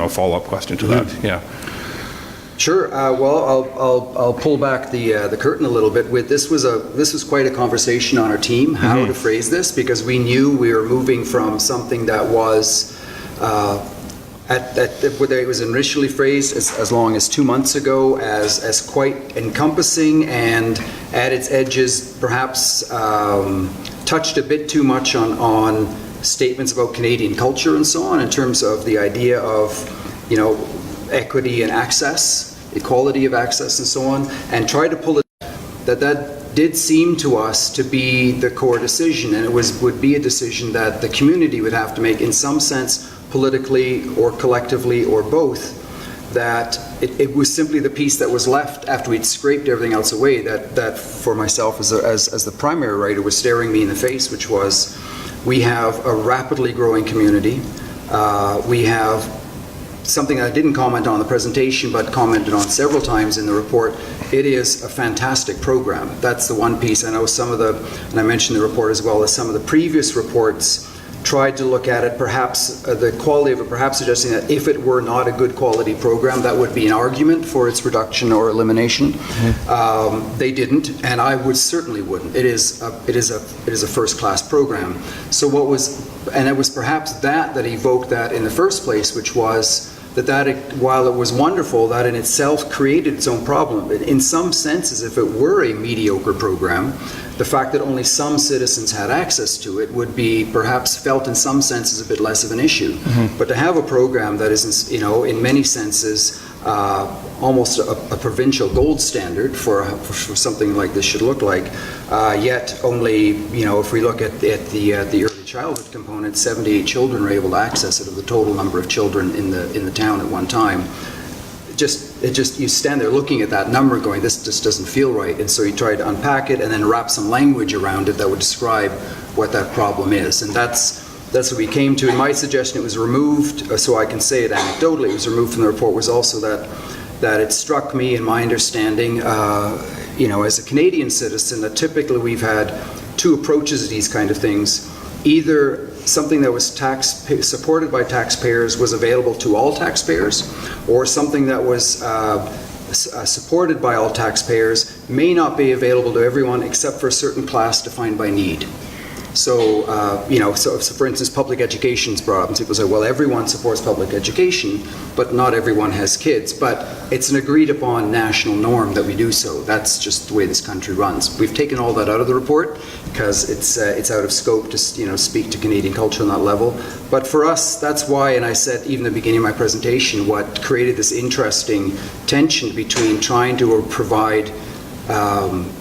follow-up question to that. Yeah. Sure. Well, I'll pull back the curtain a little bit. This was quite a conversation on our team, how to phrase this, because we knew we were moving from something that was whether it was initially phrased as long as 2 months ago as quite encompassing, and at its edges perhaps touched a bit too much on statements about Canadian culture and so on, in terms of the idea of, equity and access, equality of access and so on, and try to pull it that did seem to us to be the core decision, and it would be a decision that the community would have to make in some sense, politically or collectively or both, that it was simply the piece that was left after we'd scraped everything else away that for myself as the primary writer was staring me in the face, which was, we have a rapidly growing community. We have something I didn't comment on in the presentation, but commented on several times in the report. It is a fantastic program. That's the one piece. I know some of and I mentioned the report as well, as some of the previous reports tried to look at it, perhaps the quality of it, perhaps suggesting that if it were not a good quality program, that would be an argument for its reduction or elimination. They didn't, and I certainly wouldn't. It is a first-class program. So and it was perhaps that evoked that in the first place, which was that while it was wonderful, that in itself created its own problem. In some senses, if it were a mediocre program, the fact that only some citizens had access to it would be perhaps felt in some senses a bit less of an issue. But to have a program that is, in many senses, almost a provincial gold standard for something like this should look like, yet only, if we look at the early childhood component, 78 children are able to access it of the total number of children in the town at one time. You stand there looking at that number going, this just doesn't feel right. And so you try to unpack it and then wrap some language around it that would describe what that problem is. And that's what we came to. In my suggestion, it was removed, so I can say it anecdotally, it was removed from the report, was also that it struck me in my understanding, as a Canadian citizen, that typically we've had two approaches to these kind of things. Either something that was supported by taxpayers was available to all taxpayers, or something that was supported by all taxpayers may not be available to everyone except for a certain class defined by need. So, so for instance, public education is brought up, and people say, well, everyone supports public education, but not everyone has kids. But it's an agreed upon national norm that we do so. That's just the way this country runs. We've taken all that out of the report because it's out of scope to speak to Canadian culture on that level. But for us, that's why, and I said even at the beginning of my presentation, what created this interesting tension between trying to provide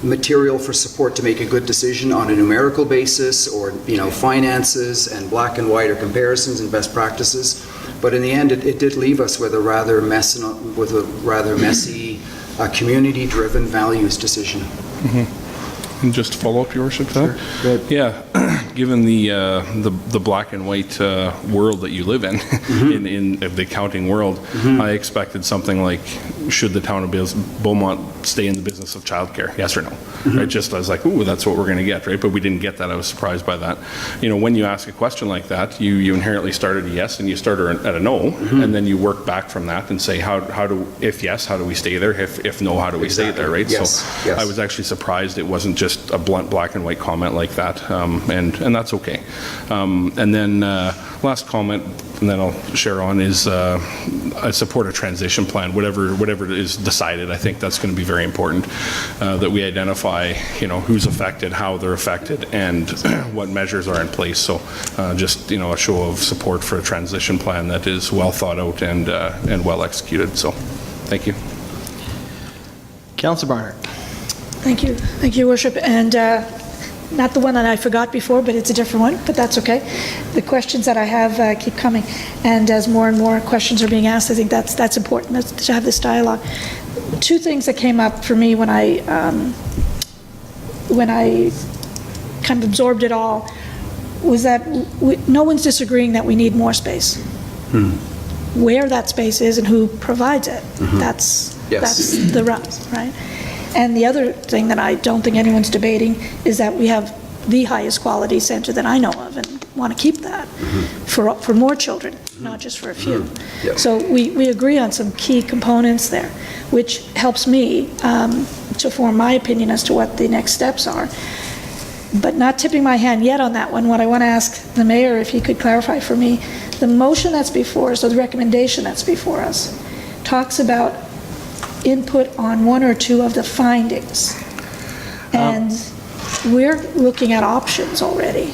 material for support to make a good decision on a numerical basis, or finances and black and white or comparisons and best practices, but in the end it did leave us with a rather messy community-driven values decision. And just to follow up, Your Worship, to that? Sure. Yeah, given the black and white world that you live in, in the accounting world, I expected something like, should the town of Beaumont stay in the business of childcare? Yes or no? Right? Just I was like, ooh, that's what we're going to get, right? But we didn't get that. I was surprised by that. When you ask a question like that, you inherently start at a yes and you start at a no, and then you work back from that and say, if yes, how do we stay there? If no, how do we stay there, right? Yes. So yes. I was actually surprised it wasn't just a blunt black and white comment like that, and that's okay. And then last comment, and then I'll share on, is I support a transition plan, whatever is decided. I think that's going to be very important, that we identify, who's affected, how they're affected, and what measures are in place. So just, a show of support for a transition plan that is well thought out and well executed. So thank you. Councillor Barnard. Thank you, Your Worship. And not the one that I forgot before, but it's a different one, but that's okay. The questions that I have keep coming, and as more and more questions are being asked, I think that's important to have this dialogue. Two things that came up for me when I kind of absorbed it all was that no one's disagreeing that we need more space. Where that space is and who provides it, that's the rub, right? And the other thing that I don't think anyone's debating is that we have the highest quality center that I know of and want to keep that for more children, not just for a few. Yep. So we agree on some key components there, which helps me to form my opinion as to what the next steps are. But not tipping my hand yet on that one. What I want to ask the mayor, if he could clarify for me, the motion that's before us, or the recommendation that's before us, talks about input on one or two of the findings. And we're looking at options already.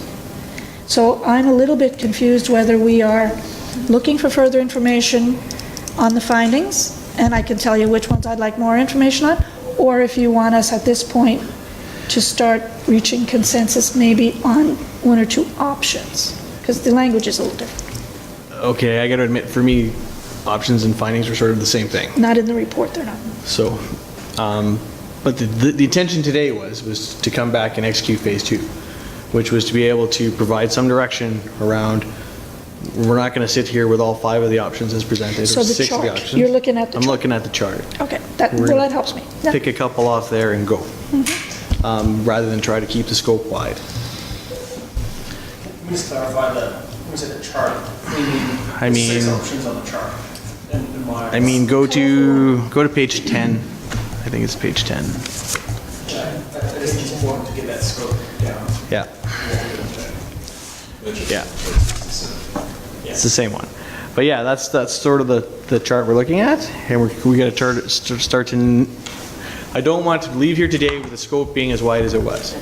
So I'm a little bit confused whether we are looking for further information on the findings, and I can tell you which ones I'd like more information on, or if you want us at this point to start reaching consensus maybe on one or two options, because the language is a little different. Okay, I got to admit, for me, options and findings are sort of the same thing. Not in the report, they're not. So, but the intention today was to come back and execute phase 2, which was to be able to provide some direction around, we're not going to sit here with all 5 of the options as presented, So or the 6 of the chart, options. you're looking at the I'm chart. looking at the chart. Okay, We're well, gonna that helps me. Yeah. Pick a couple off there and go, rather than try to keep the scope wide. Let me just clarify that, when we say the chart, we I mean the 6 mean- options on the chart. In my- I mean, go to page 10. I think it's page 10. I just think it's important to get that scope down. Yeah. Yeah. It's the same one. But yeah, that's sort of the chart we're looking at, and we got to start to. I don't want to leave here today with the scope being as wide as it was.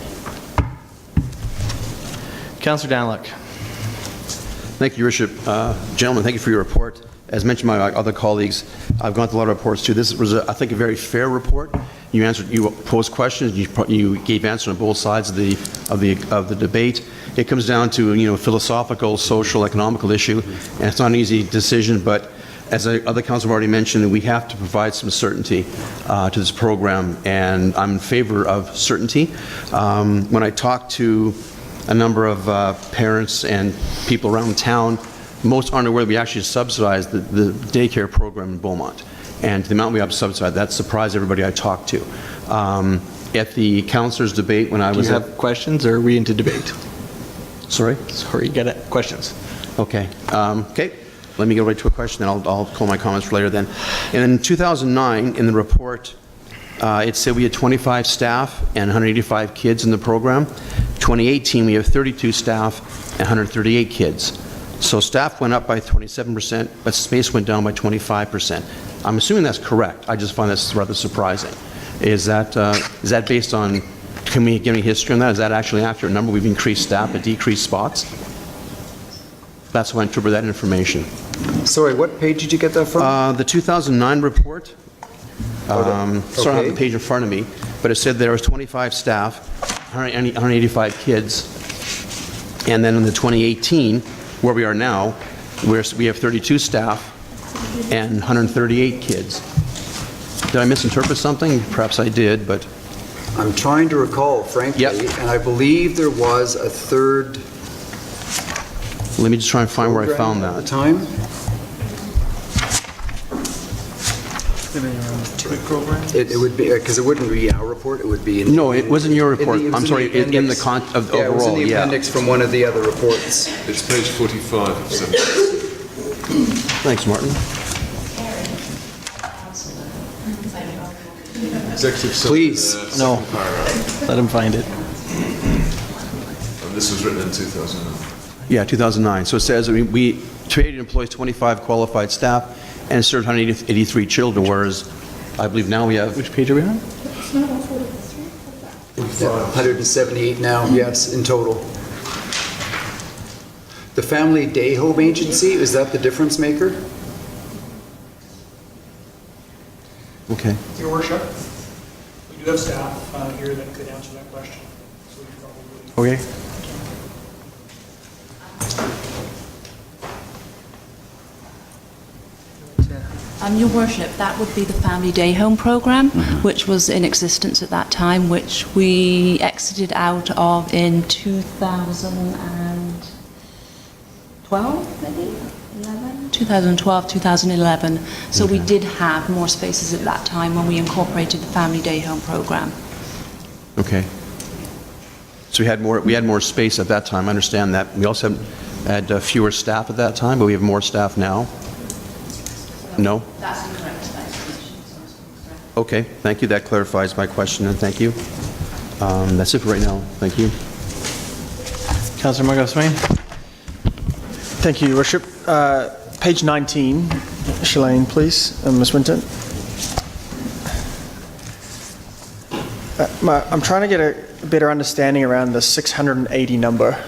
Councillor Danluck. Thank you, Your Worship. Gentlemen, thank you for your report. As mentioned by my other colleagues, I've gone through a lot of reports too. This was, I think, a very fair report. You posed questions, you gave answers on both sides of the debate. It comes down to philosophical, social, economical issue, and it's not an easy decision. But as other council have already mentioned, we have to provide some certainty to this program, and I'm in favor of certainty. When I talk to a number of parents and people around town, most aren't aware that we actually subsidize the daycare program in Beaumont. And the amount we have subsidized, that surprised everybody I talked to. At the councillors' debate when I Do was you have questions, or are we into debate? Sorry? Sorry, you got it. Questions? Okay. Okay. Let me go right to a question, then I'll call my comments for later then. And in 2009, in the report, it said we had 25 staff and 185 kids in the program. 2018, we have 32 staff and 138 kids. So staff went up by 27%, but space went down by 25%. I'm assuming that's correct. I just find that's rather surprising. Is that based on, can we give any history on that? Is that actually an accurate number? We've increased staff but decreased spots? That's how I interpret that information. Sorry, what page did you get that from? The 2009 report, so I don't have the page in front of me, but it said there was 25 staff, 185 kids, and then in the 2018, where we are now, we have 32 staff and 138 kids. Did I misinterpret something? Perhaps I did, but... I'm trying to recall, frankly, Yep. and I believe there was a third Let me just try and find where I found program at the that. time. It would be, because it wouldn't be our report, it would be in... No, it wasn't your report. It was I'm in sorry, the in the appendix. of Yeah, it was in overall, the yeah. appendix from one of the other reports. It's page 45 of 7. Thanks, Martin. Executive session, Please. No. second paragraph. Let him find it. And this was written in 2009. Yeah, 2009. So it says that we Trinity employs 25 qualified staff and served 183 children, whereas I believe now we have... Which page are we on? 178 now, yes, in total. The Family Day Home Agency, is that the difference maker? Okay. Your Worship, we do have staff here that could answer that question. So we probably... Okay. Your Worship, that would be the Family Day Home Programme, which was in existence at that time, which we exited out of in 2012, maybe? 11? 2012, 2011. So we did have more spaces at that time when we incorporated the family day home program. Okay. So we had more space at that time, I understand that. We also had fewer staff at that time, but we have more staff now? No? That's the correct explanation. Okay, thank you. That clarifies my question, and thank you. That's it for right now. Thank you. Councillor Margo-Swain. Thank you, Your Worship. Page 19, Shalane, please, and Ms. Winton. I'm trying to get a better understanding around the 680 number.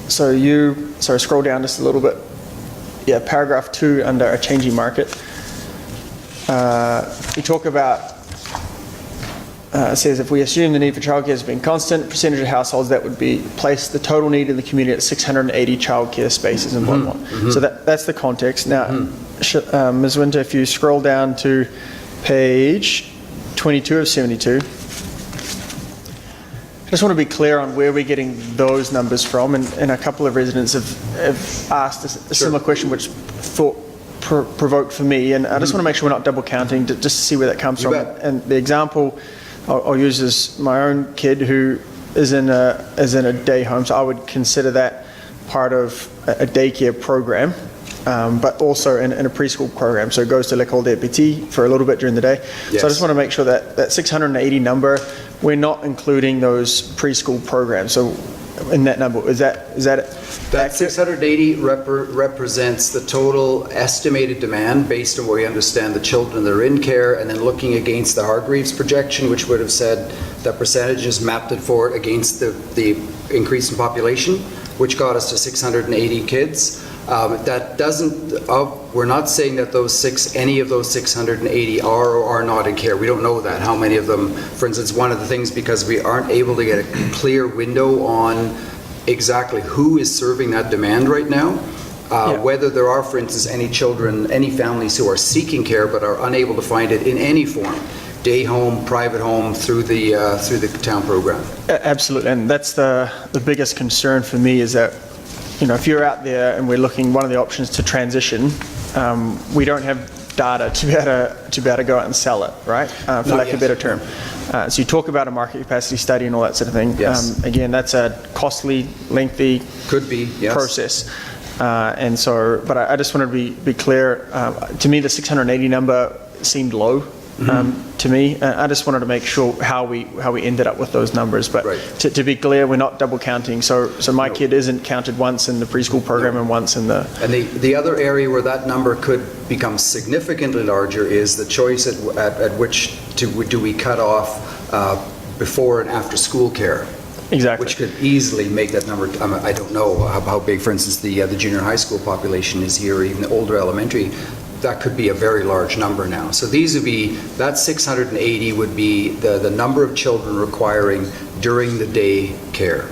So scroll down just a little bit. Yeah, paragraph 2 under a changing market. We talk about, it says if we assume the need for childcare has been constant, percentage of households that would be placed the total need in the community at 680 childcare spaces in Beaumont. So that's the context. Now, Ms. Winter, if you scroll down to page 22 of 72, I just want to be clear on where we're getting those numbers from, and a couple of residents have asked a similar question, which provoked for me, and I just want to make sure we're not double counting, just to see where that comes from. And the example I'll use is my own kid who is in a day home, so I would consider that part of a daycare program, but also in a preschool program. So it goes to l'école des petits for a little bit during the day. Yes. So I just want to make sure that 680 number, we're not including those preschool programs. So in that number, is that it? That 680 represents the total estimated demand based on what we understand the children that are in care, and then looking against the Hargreaves projection, which would have said that percentages mapped it forward against the increase in population, which got us to 680 kids. That doesn't, we're not saying that any of those 680 are or are not in care. We don't know that, how many of them. For instance, one of the things, because we aren't able to get a clear window on exactly who is serving that demand right now, whether there are, for instance, any children, any families who are seeking care but are unable to find it in any form, day home, private home, through the town program. Absolutely, and that's the biggest concern for me, is that, you know, if you're out there and we're looking, one of the options to transition, we don't have data to be able to go out and sell it, right? For lack of a better term. So you talk about a market capacity study and all that sort of thing. Yes. Again, that's a costly, lengthy process. And so, but I just wanted to be clear. To me, the 680 number seemed low. To me, I just wanted to make sure how we ended up with those numbers. But to be clear, we're not double counting. So my kid isn't counted once in the preschool program and once in the. And the other area where that number could become significantly larger is the choice at which do we cut off before and after school care. Exactly. Which could easily make that number. I don't know how big, for instance, the junior high school population is here, or even the older elementary. That could be a very large number now. So these would be, that 680 would be the number of children requiring during the day care.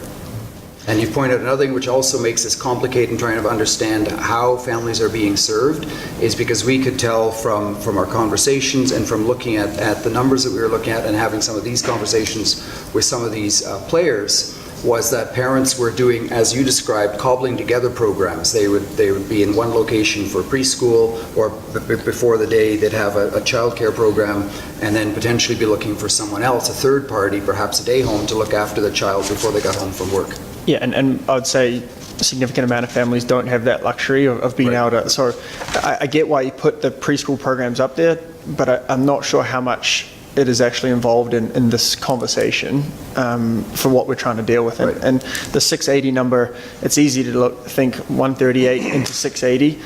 And you point out another thing which also makes this complicated in trying to understand how families are being served, is because we could tell from our conversations and from looking at the numbers that we were looking at and having some of these conversations with some of these players, was that parents were doing, as you described, cobbling together programs. They would be in one location for preschool, or before the day they'd have a childcare program, and then potentially be looking for someone else, a third party, perhaps a day home, to look after the child before they got home from work. Yeah, and I'd say a significant amount of families don't have that luxury of being able to. So I get why you put the preschool programs up there, but I'm not sure how much it is actually involved in this conversation for what we're trying to deal with. And the 680 number, it's easy to think 138 into 680,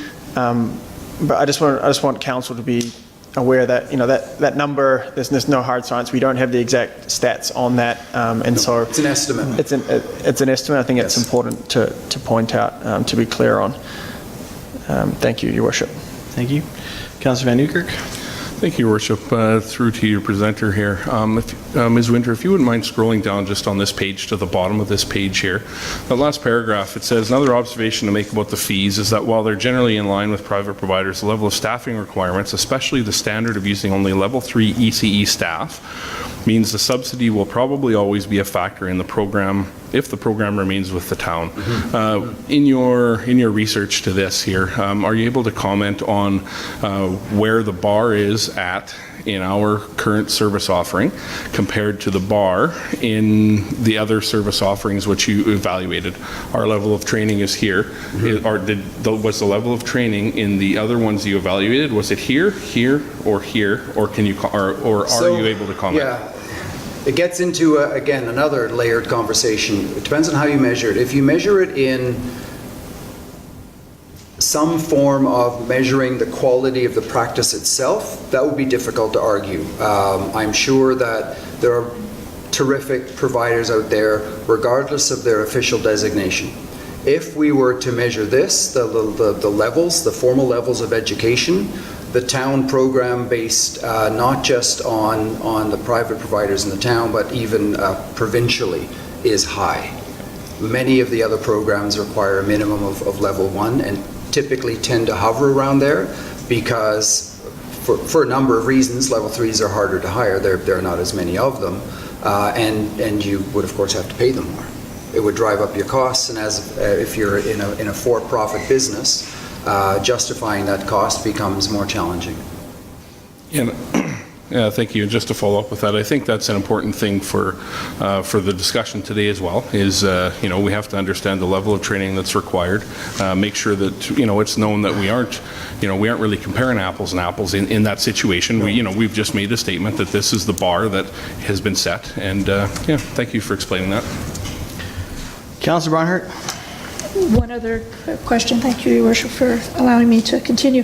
but I just want council to be aware that, you know, that number, there's no hard science. We don't have the exact stats on that, and so it's an estimate. It's an estimate. I think it's important to point out, to be clear on. Thank you, Your Worship. Thank you. Councillor Van Newkirk. Thank you, Your Worship. Through to your presenter here. Ms. Winter, if you wouldn't mind scrolling down just on this page to the bottom of this page here. The last paragraph, it says, another observation to make about the fees is that while they're generally in line with private providers, the level of staffing requirements, especially the standard of using only level 3 ECE staff, means the subsidy will probably always be a factor in the program if the program remains with the town. In your research to this here, are you able to comment on where the bar is at in our current service offering compared to the bar in the other service offerings which you evaluated? Our level of training is here. Was the level of training in the other ones you evaluated, was it here, or can you, or are you able to comment? Yeah. It gets into, again, another layered conversation. It depends on how you measure it. If you measure it in some form of measuring the quality of the practice itself, that would be difficult to argue. I'm sure that there are terrific providers out there, regardless of their official designation. If we were to measure this, the levels, the formal levels of education, the town program based not just on the private providers in the town, but even provincially, is high. Many of the other programs require a minimum of level 1 and typically tend to hover around there because for a number of reasons, level 3s are harder to hire. There are not as many of them, and you would of course have to pay them more. It would drive up your costs, and as if you're in a for-profit business, justifying that cost becomes more challenging. Yeah, thank you. And just to follow up with that, I think that's an important thing for the discussion today as well, is, we have to understand the level of training that's required, make sure that, it's known that we aren't really comparing apples and apples in that situation. We've just made a statement that this is the bar that has been set, and thank you for explaining that. Councillor Barnhart? One other question. Thank you, Your Worship, for allowing me to continue.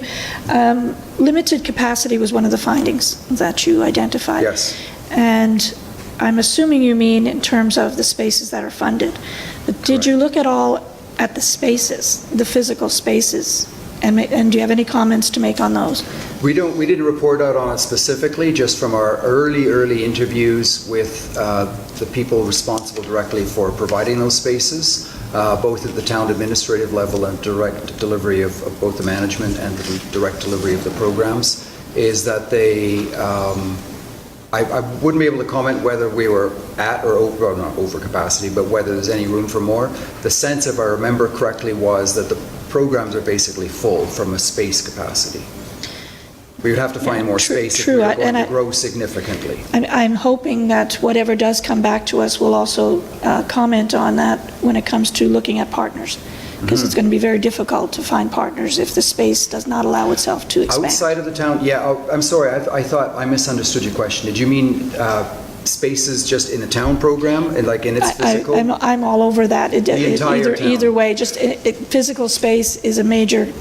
Limited capacity was one of the findings that you identified. Yes. And I'm assuming you mean in terms of the spaces that are funded. But did you look at all at the spaces, the physical spaces? And do you have any comments to make on those? We didn't report out on it specifically, just from our early interviews with the people responsible directly for providing those spaces, both at the town administrative level and direct delivery of both the management and the direct delivery of the programs, is that they, I wouldn't be able to comment whether we were at or over, well, not over capacity, but whether there's any room for more. The sense, if I remember correctly, was that the programs are basically full from a space capacity. We would have to find more space if we were going to grow significantly. I'm hoping that whatever does come back to us will also comment on that when it comes to looking at partners, because it's going to be very difficult to find partners if the space does not allow itself to expand. Outside of the town, yeah, I'm sorry, I thought I misunderstood your question. Did you mean spaces just in the town program, and like in its physical? I'm all over that. The entire town. Either way, just physical space is a major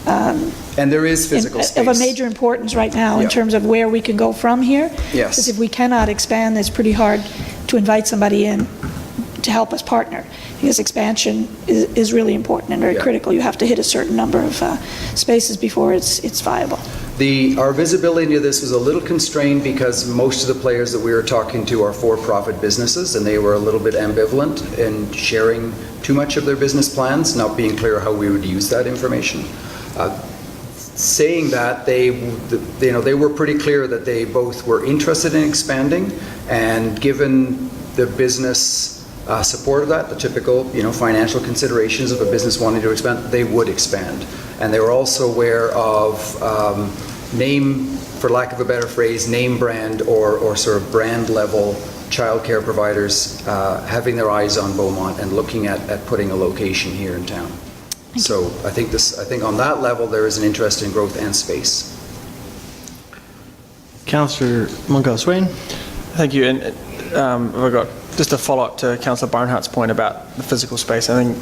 and there is physical space. of a major importance right now in terms of where we can go from here. Yes. Because if we cannot expand, it's pretty hard to invite somebody in to help us partner, because expansion is really important and very critical. You have to hit a certain number of spaces before it's viable. Our visibility into this was a little constrained because most of the players that we were talking to are for-profit businesses, and they were a little bit ambivalent in sharing too much of their business plans, not being clear how we would use that information. Saying that, they were pretty clear that they both were interested in expanding, and given the business support of that, the typical financial considerations of a business wanting to expand, they would expand. And they were also aware of name, for lack of a better phrase, name brand or sort of brand level childcare providers having their eyes on Beaumont and looking at putting a location here in town. So I think on that level there is an interest in growth and space. Councillor Mungo-Swain? Thank you. And I've got just a follow-up to Councillor Barnhart's point about the physical space. I think,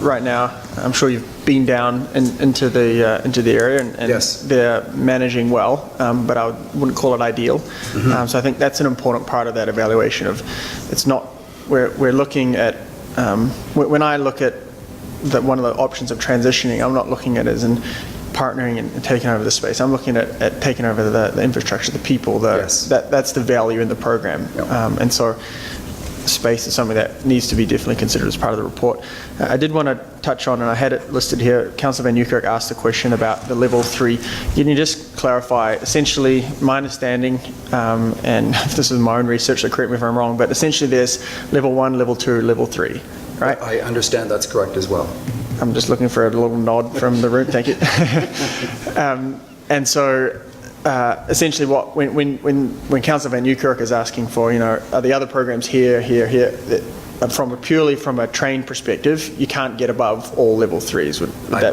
right now, I'm sure you've been down into the area, and yes, they're managing well, but I wouldn't call it ideal. So I think that's an important part of that evaluation. We're looking at when I look at one of the options of transitioning, I'm not looking at it as in partnering and taking over the space. I'm looking at taking over the infrastructure, the people. That's the value in the program. Yep. And so space is something that needs to be definitely considered as part of the report. I did want to touch on, and I had it listed here, Councillor Van Newkirk asked the question about the level 3. Can you just clarify, essentially, my understanding, and this is my own research, so correct me if I'm wrong, but essentially there's level 1, level 2, level 3, right? I understand that's correct as well. I'm just looking for a little nod from the room, thank you. And so, essentially, when Councillor Van Nieuwkerk is asking for, are the other programs here, purely from a trained perspective, you can't get above all level 3s.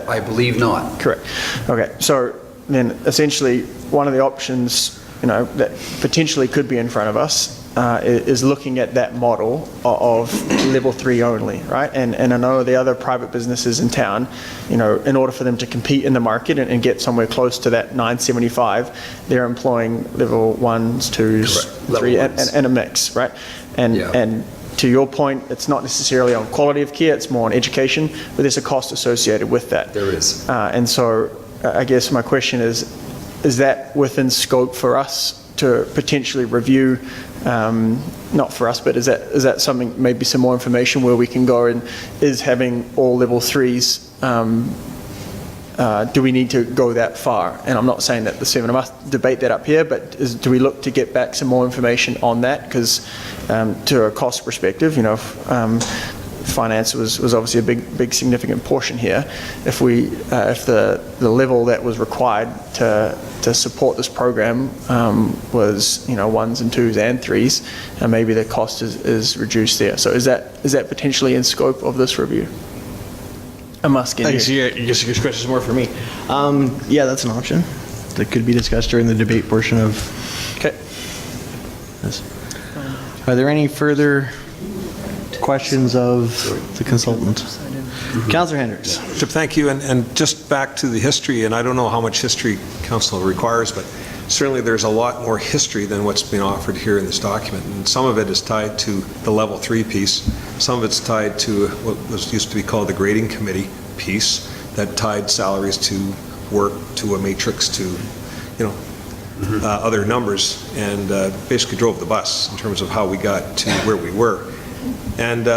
I believe not. Correct. Okay, so then essentially one of the options, that potentially could be in front of us is looking at that model of level 3 only, right? And I know the other private businesses in town, in order for them to compete in the market and get somewhere close to that 975, they're employing level 1s, 2s, 3, and a mix, right? And to your point, it's not necessarily on quality of care, it's more on education, but there's a cost associated with that. There is. And so I guess my question is that within scope for us to potentially review, not for us, but is that something, maybe some more information where we can go and is having all level 3s, do we need to go that far? And I'm not saying that the 7 of us debate that up here, but do we look to get back some more information on that? Because to a cost perspective, finance was obviously a big significant portion here. If the level that was required to support this program was 1s and 2s and 3s, and maybe the cost is reduced there. So is that potentially in scope of this review? I'm asking I guess your question is more for me. Yeah, that's an option that could be discussed during the debate portion of. Okay. This. Are there any further questions of the consultant? Councillor Hendricks. Bishop, thank you. And just back to the history, and I don't know how much history council requires, but certainly there's a lot more history than what's been offered here in this document. And some of it is tied to the level 3 piece. Some of it's tied to what was used to be called the grading committee piece that tied salaries to work, to a matrix, to, other numbers, and basically drove the bus in terms of how we got to where we were. And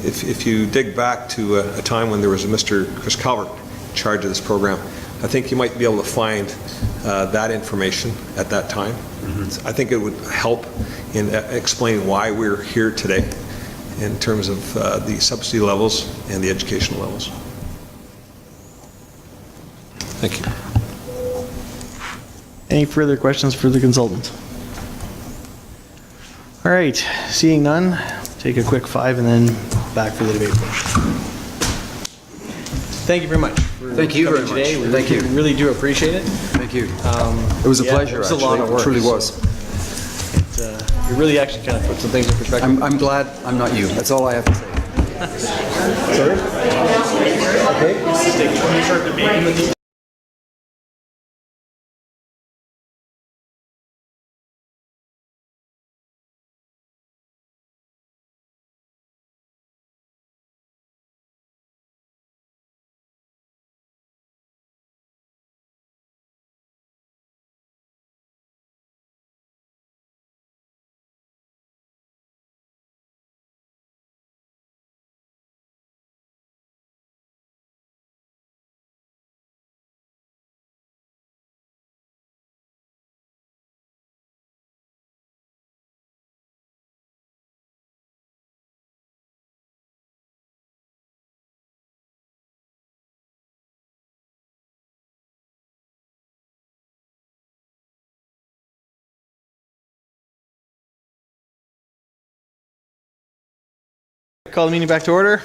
if you dig back to a time when there was a Mr. Chris Calvert in charge of this program, I think you might be able to find that information at that time. I think it would help in explaining why we're here today in terms of the subsidy levels and the educational levels. Thank you. Any further questions for the consultant? All right, seeing none, take a quick 5 and then back for the debate portion. Thank you very much. Thank you very much. Today. We Thank you. really do appreciate it. Thank you. It was a pleasure, it was actually. a lot of work. It truly was. It really actually kind of put some things in perspective. I'm glad I'm not you. That's all I have to say. Sorry? Okay. Call the meeting back to order.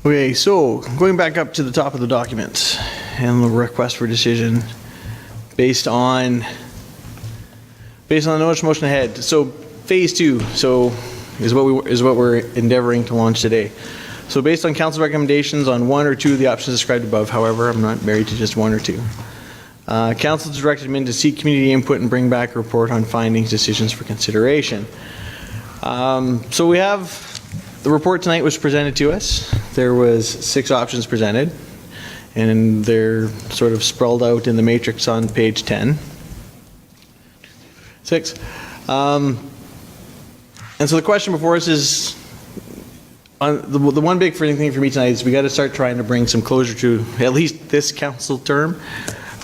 Okay, so going back up to the top of the document and the request for decision based on the notice motion ahead. So phase 2 is what we're endeavoring to launch today. So based on council recommendations on 1 or 2 of the options described above, however, I'm not married to just 1 or 2. Council directed me to seek community input and bring back a report on findings, decisions for consideration. So we have the report tonight was presented to us. There was 6 options presented, and they're sort of sprawled out in the matrix on page 10. 6. And so the question before us is, the one big thing for me tonight is we got to start trying to bring some closure to at least this council term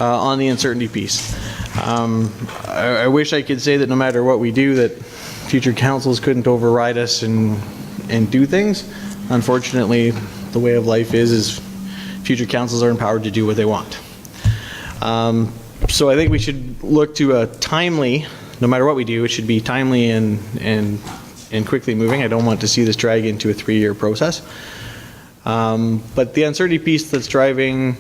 on the uncertainty piece. I wish I could say that no matter what we do, that future councils couldn't override us and do things. Unfortunately, the way of life is future councils are empowered to do what they want. So I think we should look to a timely, no matter what we do, it should be timely and quickly moving. I don't want to see this drag into a 3-year process. But the uncertainty piece that's driving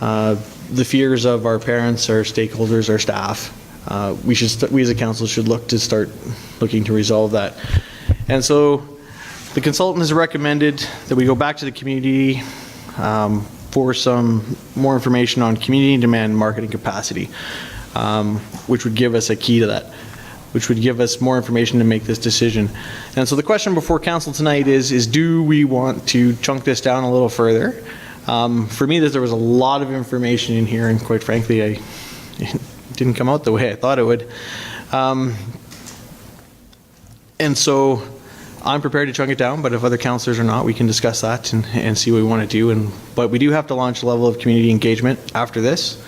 the fears of our parents, our stakeholders, our staff, we as a council should look to start looking to resolve that. And so the consultant has recommended that we go back to the community for some more information on community demand marketing capacity, which would give us a key to that, which would give us more information to make this decision. And so the question before council tonight is do we want to chunk this down a little further? For me, there was a lot of information in here, and quite frankly, it didn't come out the way I thought it would. And so I'm prepared to chunk it down, but if other councillors are not, we can discuss that and see what we want to do. But we do have to launch a level of community engagement after this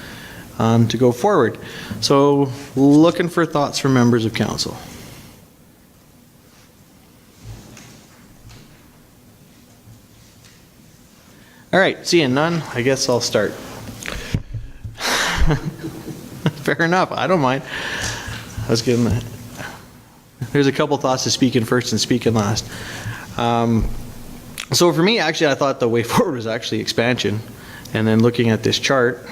to go forward. So looking for thoughts from members of council. All right, seeing none, I guess I'll start. Fair enough, I don't mind. I was getting that. There's a couple thoughts to speaking first and speaking last. So for me, actually, I thought the way forward was actually expansion. And then looking at this chart,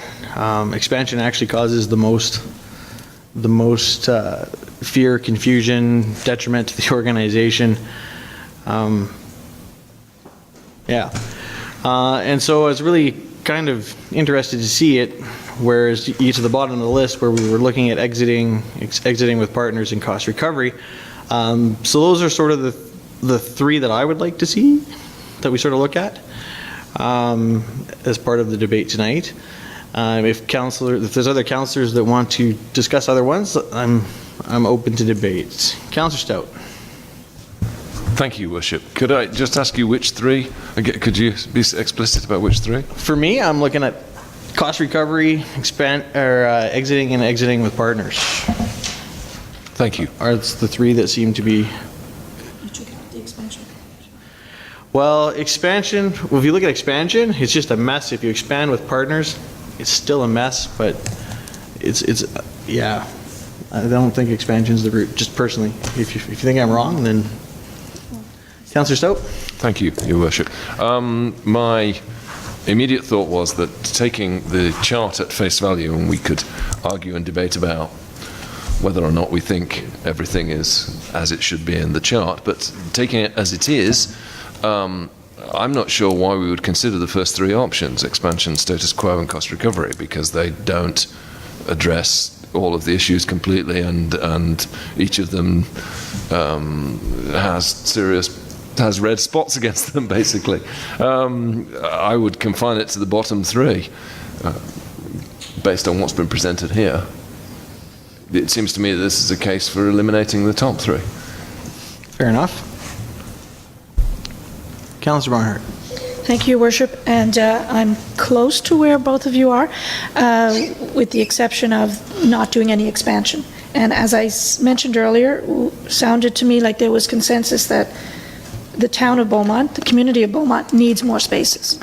expansion actually causes the most fear, confusion, detriment to the organization. And so I was really kind of interested to see it, whereas you to the bottom of the list where we were looking at exiting with partners and cost recovery. So those are sort of the 3 that I would like to see, that we sort of look at as part of the debate tonight. If there's other councillors that want to discuss other ones, I'm open to debate. Councillor Stout. Thank you, Worship. Could I just ask you which 3? Could you be explicit about which 3? For me, I'm looking at cost recovery, exiting with partners. Thank you. Are the 3 that seem to be... The expansion. Well, expansion, if you look at expansion, it's just a mess. If you expand with partners, it's still a mess, but yeah. I don't think expansion is the route, just personally. If you think I'm wrong, then... Councillor Stout? Thank you, Your Worship. My immediate thought was that taking the chart at face value, and we could argue and debate about whether or not we think everything is as it should be in the chart, but taking it as it is, I'm not sure why we would consider the first 3 options, expansion, status quo, and cost recovery, because they don't address all of the issues completely, and each of them has red spots against them, basically. I would confine it to the bottom 3, based on what's been presented here. It seems to me that this is a case for eliminating the top 3. Fair enough. Councillor Barnhart. Thank you, Your Worship, and I'm close to where both of you are, with the exception of not doing any expansion. And as I mentioned earlier, sounded to me like there was consensus that the town of Beaumont, the community of Beaumont, needs more spaces.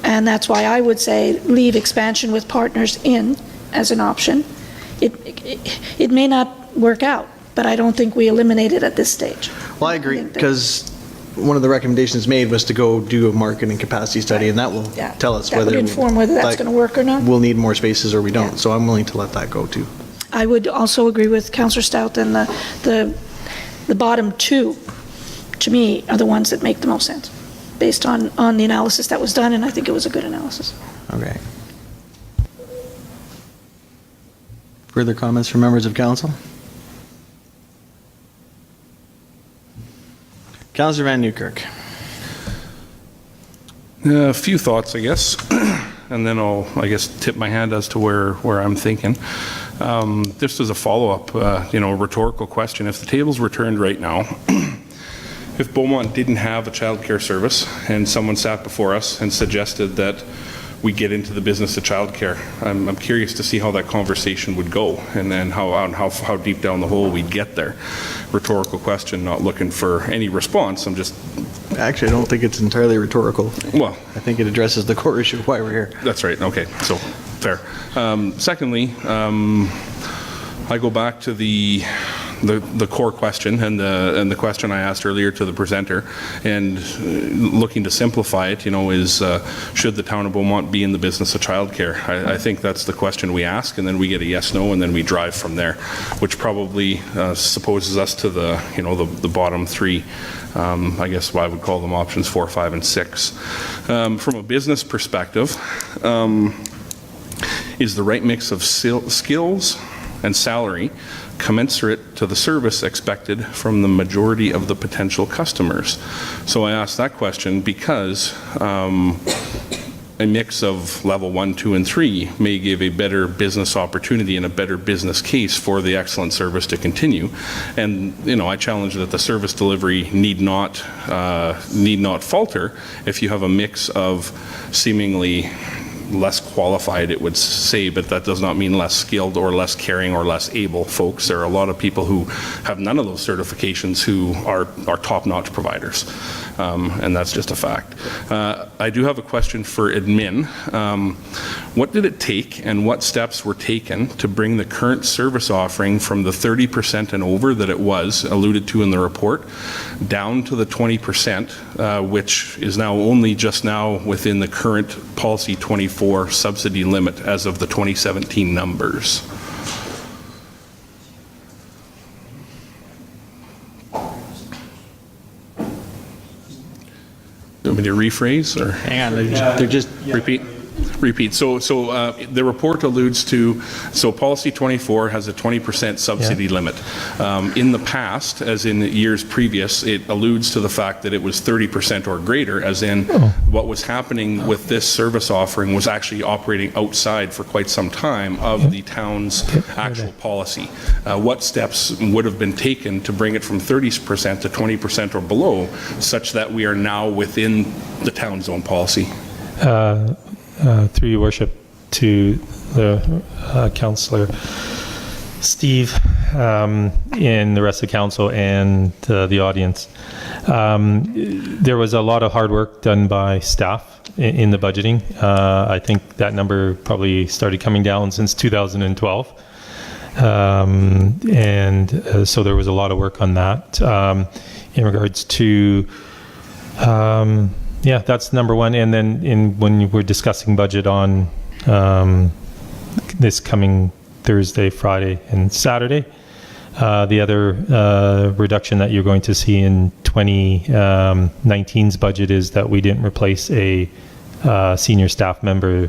And that's why I would say leave expansion with partners in as an option. It may not work out, but I don't think we eliminate it at this stage. Well, I agree, because one of the recommendations made was to go do a market and capacity study, and that will tell us that would inform whether that's going to work or not. We'll need more spaces or we don't, so I'm willing to let that go too. I would also agree with Councillor Stout, and the bottom 2, to me, are the ones that make the most sense, based on the analysis that was done, and I think it was a good analysis. Okay. Further comments from members of council? Councillor Van Newkirk. A few thoughts, I guess, and then I'll, tip my hand as to where I'm thinking. Just as a follow-up, a rhetorical question. If the tables were turned right now, if Beaumont didn't have a childcare service and someone sat before us and suggested that we get into the business of childcare. I'm curious to see how that conversation would go, and then how deep down the hole we'd get there. Rhetorical question, not looking for any response. I'm just... Actually, I don't think it's entirely rhetorical. Well, I think it addresses the core issue of why we're here. that's right. Okay, so fair. Secondly, I go back to the core question and the question I asked earlier to the presenter, and looking to simplify it, is should the town of Beaumont be in the business of childcare? I think that's the question we ask, and then we get a yes, no, and then we drive from there, which probably supposes us to the bottom three. I guess I would call them options 4, 5, and 6. From a business perspective, is the right mix of skills and salary commensurate to the service expected from the majority of the potential customers? So I asked that question because a mix of level 1, 2, and 3 may give a better business opportunity and a better business case for the excellent service to continue. And I challenge that the service delivery need not falter if you have a mix of seemingly less qualified, it would say, but that does not mean less skilled or less caring or less able folks. There are a lot of people who have none of those certifications who are top-notch providers, and that's just a fact. I do have a question for admin. What did it take and what steps were taken to bring the current service offering from the 30% and over that it was alluded to in the report down to the 20%, which is now only just now within the current policy 24 subsidy limit as of the 2017 numbers? Do you want me to rephrase or? Hang on, they're just Repeat. So the report alludes to, so policy 24 has a 20% subsidy limit. In the past, as in years previous, it alludes to the fact that it was 30% or greater, as in what was happening with this service offering was actually operating outside for quite some time of the town's actual policy. What steps would have been taken to bring it from 30% to 20% or below, such that we are now within the town's own policy? Through your worship, to the councillor Steve, and the rest of the council and the audience. There was a lot of hard work done by staff in the budgeting. I think that number probably started coming down since 2012. So there was a lot of work on that. In regards to yeah, that's number one. And then when we're discussing budget on this coming Thursday, Friday, and Saturday, the other reduction that you're going to see in 2019's budget is that we didn't replace a senior staff member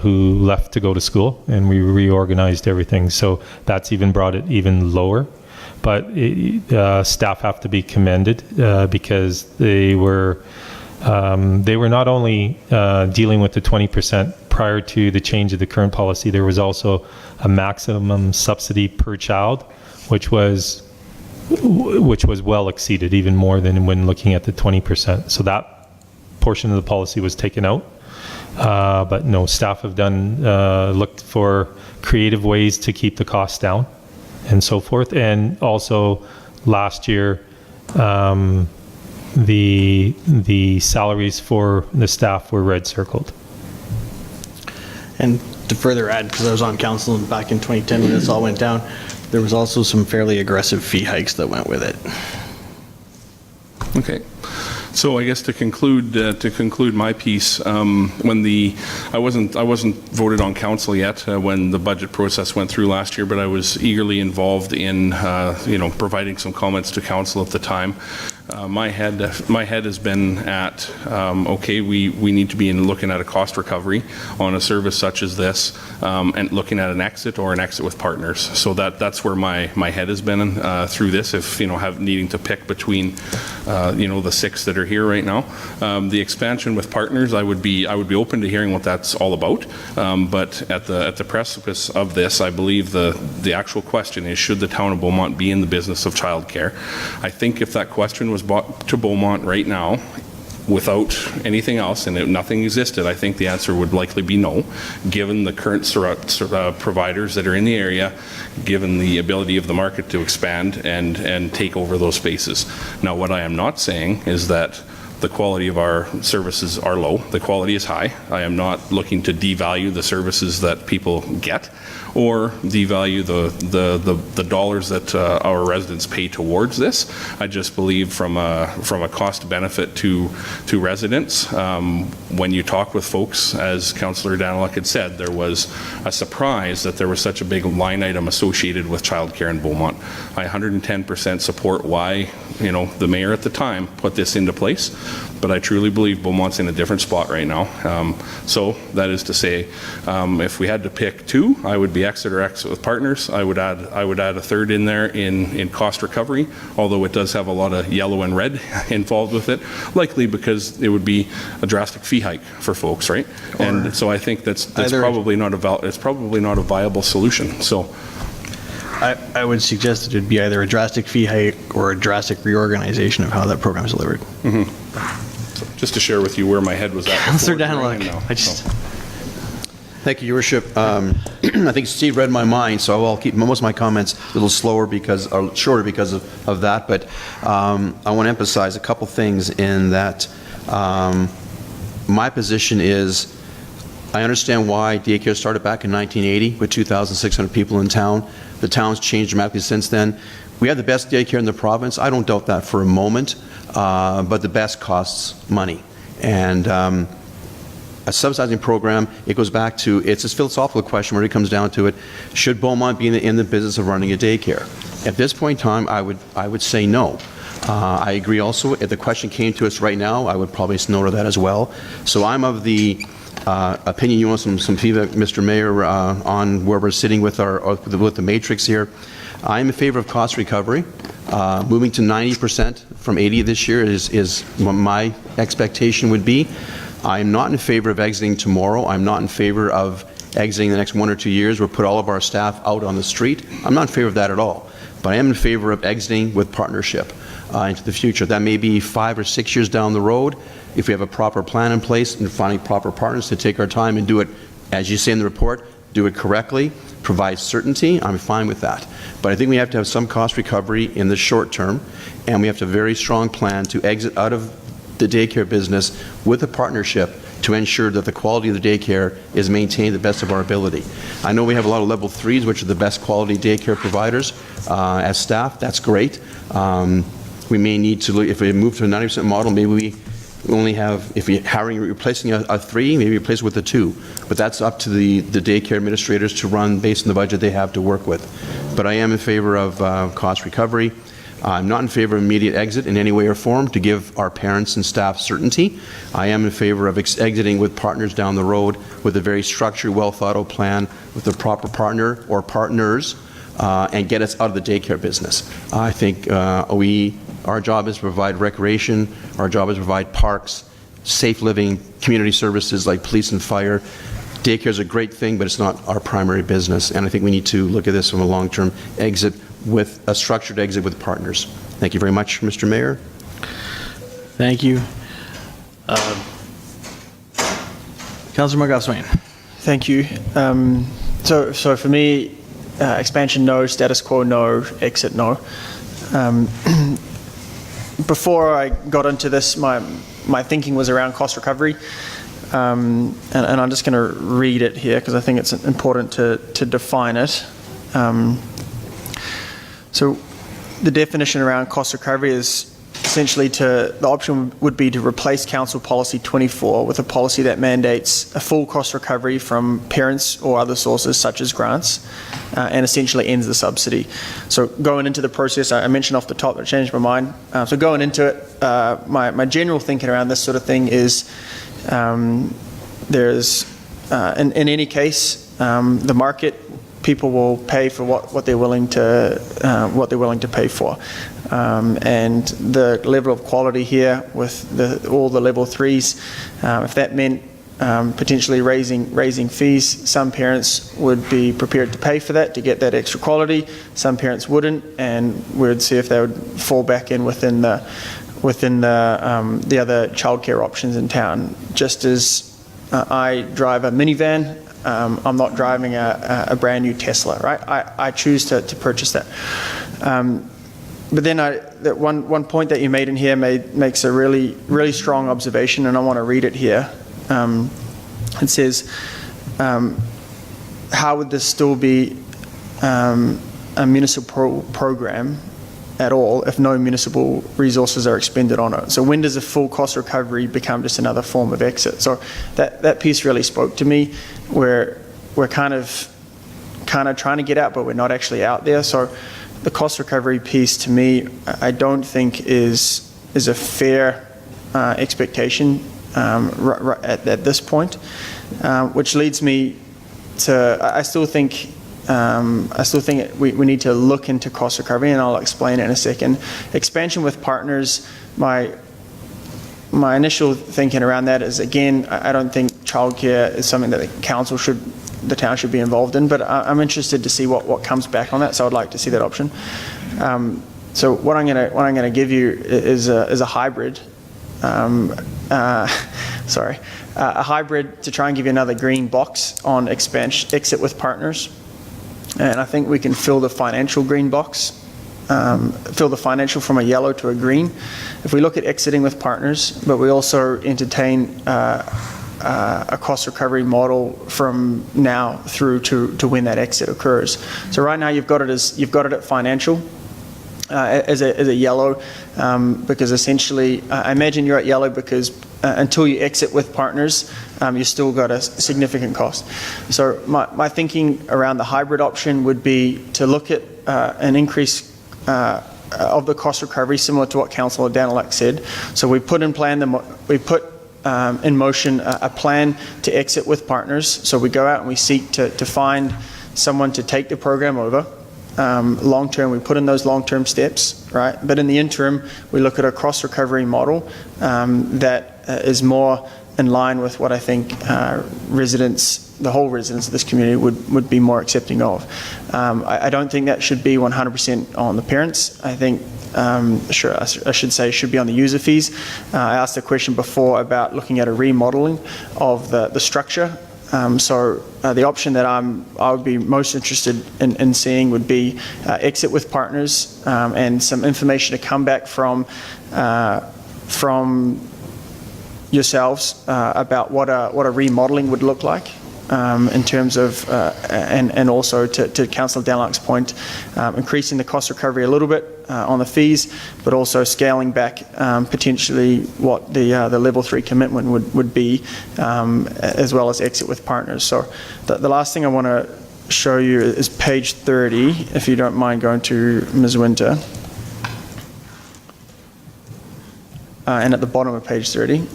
who left to go to school, and we reorganized everything. So that's even brought it even lower. But staff have to be commended because they were not only dealing with the 20% prior to the change of the current policy. There was also a maximum subsidy per child, which was well exceeded, even more than when looking at the 20%. So that portion of the policy was taken out. But no, staff have looked for creative ways to keep the costs down, and so forth. And also last year, the salaries for the staff were red circled. And to further add, because I was on council back in 2010 when this all went down, there was also some fairly aggressive fee hikes that went with it. Okay. So I guess to conclude my piece, I wasn't voted on council yet when the budget process went through last year, but I was eagerly involved in providing some comments to council at the time. My head has been at okay, we need to be looking at a cost recovery on a service such as this, and looking at an exit or an exit with partners. So that's where my head has been through this. If needing to pick between the 6 that are here right now, the expansion with partners, I would be open to hearing what that's all about. But at the precipice of this, I believe the actual question is, should the town of Beaumont be in the business of childcare? I think if that question was brought to Beaumont right now, without anything else, and if nothing existed, I think the answer would likely be no, given the current providers that are in the area, given the ability of the market to expand and take over those spaces. Now, what I am not saying is that the quality of our services are low. The quality is high. I am not looking to devalue the services that people get or devalue the dollars that our residents pay towards this. I just believe from a cost benefit to residents, when you talk with folks, as Councillor Daniluk had said, there was a surprise that there was such a big line item associated with childcare in Beaumont. I 110% support why, the mayor at the time put this into place, but I truly believe Beaumont's in a different spot right now. So that is to say, if we had to pick two, I would be Exit or Exit with Partners. I would add a third in there in cost recovery, although it does have a lot of yellow and red involved with it, likely because it would be a drastic fee hike for folks, right? And so I think that's probably not a viable solution. So I would suggest that it would be either a drastic fee hike or a drastic reorganization of how that program is delivered. So just to share with you where my head was at. Councillor Daniluk, Thank you, Your Worship. I think Steve read my mind, so I'll keep most of my comments a little shorter because of that. But I want to emphasize a couple things in that. My position is, I understand why daycare started back in 1980 with 2,600 people in town. The town's changed dramatically since then. We have the best daycare in the province. I don't doubt that for a moment, but the best costs money. And a subsidizing program, it goes back to, it's a philosophical question where it comes down to it, should Beaumont be in the business of running a daycare? At this point in time, I would say no. I agree also, if the question came to us right now, I would probably say no to that as well. So I'm of the opinion, you want some feedback, Mr. Mayor, on where we're sitting with the matrix here. I'm in favor of cost recovery. Moving to 90% from 80 this year is what my expectation would be. I'm not in favor of exiting tomorrow. I'm not in favor of exiting the next 1 or 2 years. We'll put all of our staff out on the street. I'm not in favor of that at all. But I am in favor of exiting with partnership into the future. That may be 5 or 6 years down the road if we have a proper plan in place and finding proper partners to take our time and do it, as you say in the report, do it correctly, provide certainty. I'm fine with that. But I think we have to have some cost recovery in the short term, and we have to have a very strong plan to exit out of the daycare business with a partnership to ensure that the quality of the daycare is maintained to the best of our ability. I know we have a lot of level 3s, which are the best quality daycare providers as staff. That's great. We may need to look, if we move to a 90% model, maybe we only have, if we're replacing a 3, maybe replace it with a 2. But that's up to the daycare administrators to run based on the budget they have to work with. But I am in favor of cost recovery. I'm not in favor of immediate exit in any way or form to give our parents and staff certainty. I am in favor of exiting with partners down the road with a very structured, well thought out plan with a proper partner or partners and get us out of the daycare business. I think our job is to provide recreation, our job is to provide parks, safe living, community services like police and fire. Daycare is a great thing, but it's not our primary business. And I think we need to look at this from a long-term exit with a structured exit with partners. Thank you very much, Mr. Mayor. Thank you. Councillor McGough-Swain. Thank you. So for me, expansion no, status quo no, exit no. Before I got into this, my thinking was around cost recovery. And I'm just going to read it here because I think it's important to define it. So the definition around cost recovery is essentially the option would be to replace Council Policy 24 with a policy that mandates a full cost recovery from parents or other sources such as grants and essentially ends the subsidy. So going into the process, I mentioned off the top, I changed my mind. So going into it, my general thinking around this sort of thing is there's, in any case, the market, people will pay for what they're willing to pay for, and the level of quality here with all the level 3s, if that meant potentially raising fees, some parents would be prepared to pay for that to get that extra quality. Some parents wouldn't, and we'd see if they would fall back in within within the other childcare options in town. Just as I drive a minivan, I'm not driving a brand new Tesla, right? I choose to purchase that. But then that one point that you made in here makes a really strong observation, and I want to read it here. It says, how would this still be a municipal program at all if no municipal resources are expended on it? So when does a full cost recovery become just another form of exit? So that piece really spoke to me, where we're kind of trying to get out, but we're not actually out there. So the cost recovery piece, to me, I don't think is a fair expectation at this point, which leads me to, I still think we need to look into cost recovery, and I'll explain it in a second. Expansion with partners, my initial thinking around that is, again, I don't think childcare is something that the town should be involved in, but I'm interested to see what comes back on that, so I'd like to see that option. So what I'm gonna give you is a hybrid. A hybrid to try and give you another green box on exit with partners. And I think we can fill the financial green box, fill the financial from a yellow to a green. If we look at exiting with partners, but we also entertain a cost recovery model from now through to when that exit occurs. So right now you've got it at financial. As a yellow, because essentially, I imagine you're at yellow because until you exit with partners, you've still got a significant cost. So my thinking around the hybrid option would be to look at an increase of the cost recovery, similar to what Councillor Daniluk said. So we put in motion a plan to exit with partners. So we go out and we seek to find someone to take the program over. Long term, we put in those long-term steps, right? But in the interim, we look at a cost recovery model that is more in line with what I think the whole residents of this community would be more accepting of. I don't think that should be 100% on the parents. I think, I should say, should be on the user fees. I asked a question before about looking at a remodeling of the structure. So the option that I would be most interested in seeing would be exit with partners, and some information to come back from yourselves about what a remodeling would look like, in terms of and also to Councillor Daniluk's point, increasing the cost recovery a little bit on the fees, but also scaling back potentially what the level 3 commitment would be, as well as exit with partners. So the last thing I want to show you is page 30, if you don't mind going to Ms. Winter. And at the bottom of page 30.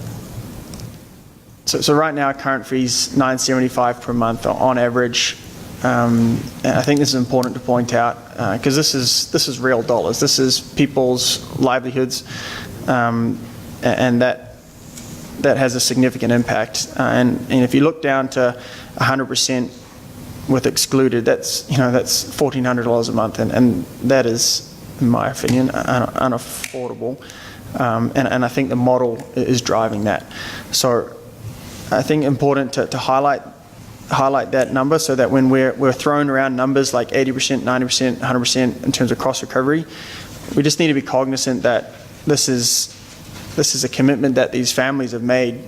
So right now, our current fee's $9.75 per month on average. And I think this is important to point out, because this is real dollars. This is people's livelihoods, and that has a significant impact. And if you look down to 100% with excluded, that's $1,400 a month, and that is, in my opinion, unaffordable. And I think the model is driving that. So I think important to highlight that number, so that when we're throwing around numbers like 80%, 90%, 100% in terms of cost recovery, we just need to be cognizant that this is a commitment that these families have made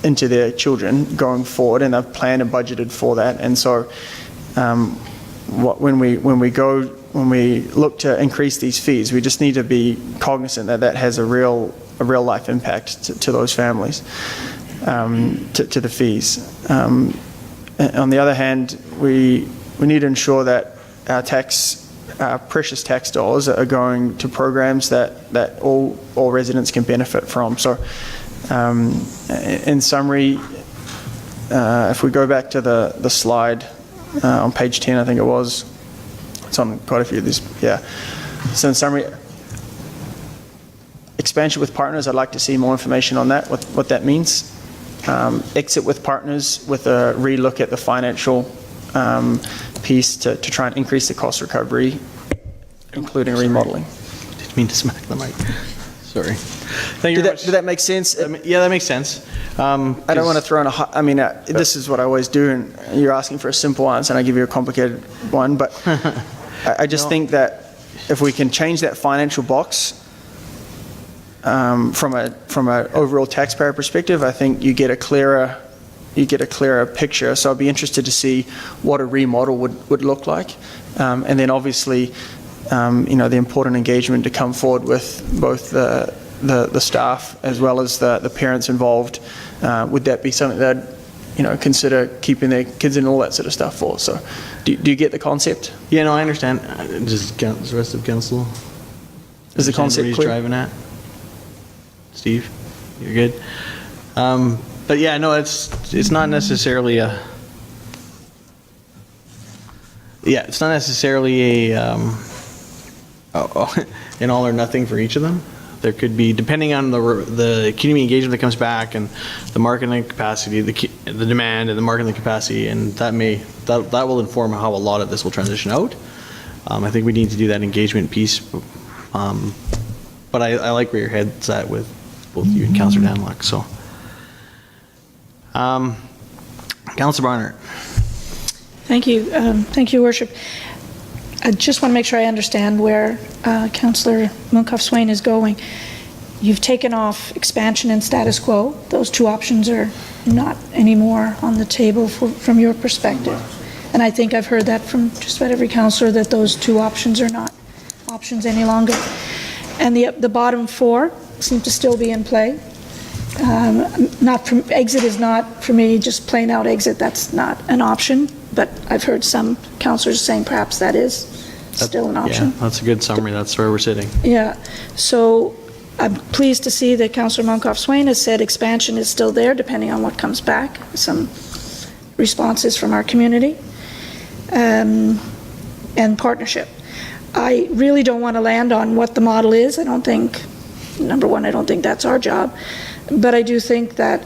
into their children going forward, and they've planned and budgeted for that. And so when we look to increase these fees, we just need to be cognizant that has a real life impact to those families, to the fees. On the other hand, we need to ensure that our precious tax dollars are going to programs that all residents can benefit from. So in summary, if we go back to the slide on page 10, I think it was, it's on quite a few of these, yeah. So in summary, expansion with partners, I'd like to see more information on that, what that means. Exit with partners with a relook at the financial piece to try and increase the cost recovery, including remodeling. Didn't mean to smack the mic. Sorry. Thank you very much. Did that make sense? Yeah, that makes sense. I don't want to throw in this is what I always do, and you're asking for a simple answer, and I give you a complicated one, but I just think that if we can change that financial box from a overall taxpayer perspective, I think you get a clearer picture. So I'd be interested to see what a remodel would look like, and then obviously, the important engagement to come forward with both the staff as well as the parents involved. Would that be something that consider keeping their kids in, all that sort of stuff for? So do you get the concept? Yeah, no, I understand. Just the rest of council. Is the concept he's clear? Driving at? Steve, you're good. But yeah, no, it's not necessarily a. Yeah, it's not necessarily a an all or nothing for each of them. There could be, depending on the community engagement that comes back and the marketing capacity, the demand and the marketing capacity, and that will inform how a lot of this will transition out. I think we need to do that engagement piece, but I like where your head's at with both you and Councillor Danlock. So, Councillor Barnard. Thank you. Thank you, Worship. I just want to make sure I understand where Councillor Munkoff-Swain is going. You've taken off expansion and status quo. Those two options are not anymore on the table from your perspective. And I think I've heard that from just about every councillor, that those two options are not options any longer. And the bottom four seem to still be in play. Exit is not, for me, just plain out exit. That's not an option. But I've heard some councillors saying perhaps that is still an option. Yeah, that's a good summary. That's where we're sitting. Yeah. So I'm pleased to see that Councillor Munkoff-Swain has said expansion is still there, depending on what comes back. Some responses from our community. And partnership. I really don't want to land on what the model is. I don't think, number one, I don't think that's our job. But I do think that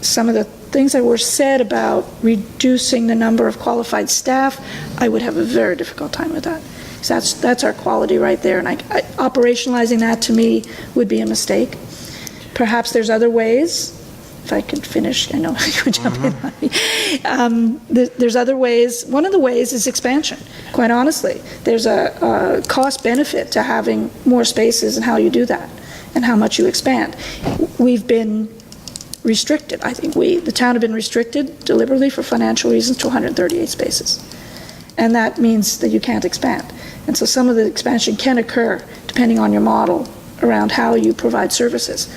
some of the things that were said about reducing the number of qualified staff, I would have a very difficult time with that. So that's our quality right there, and operationalizing that to me would be a mistake. Perhaps there's other ways. If I could finish, I know you would jump in on me. There's other ways. One of the ways is expansion, quite honestly. There's a cost benefit to having more spaces and how you do that and how much you expand. We've been restricted. I think the town have been restricted deliberately for financial reasons to 138 spaces. And that means that you can't expand. And so some of the expansion can occur depending on your model around how you provide services.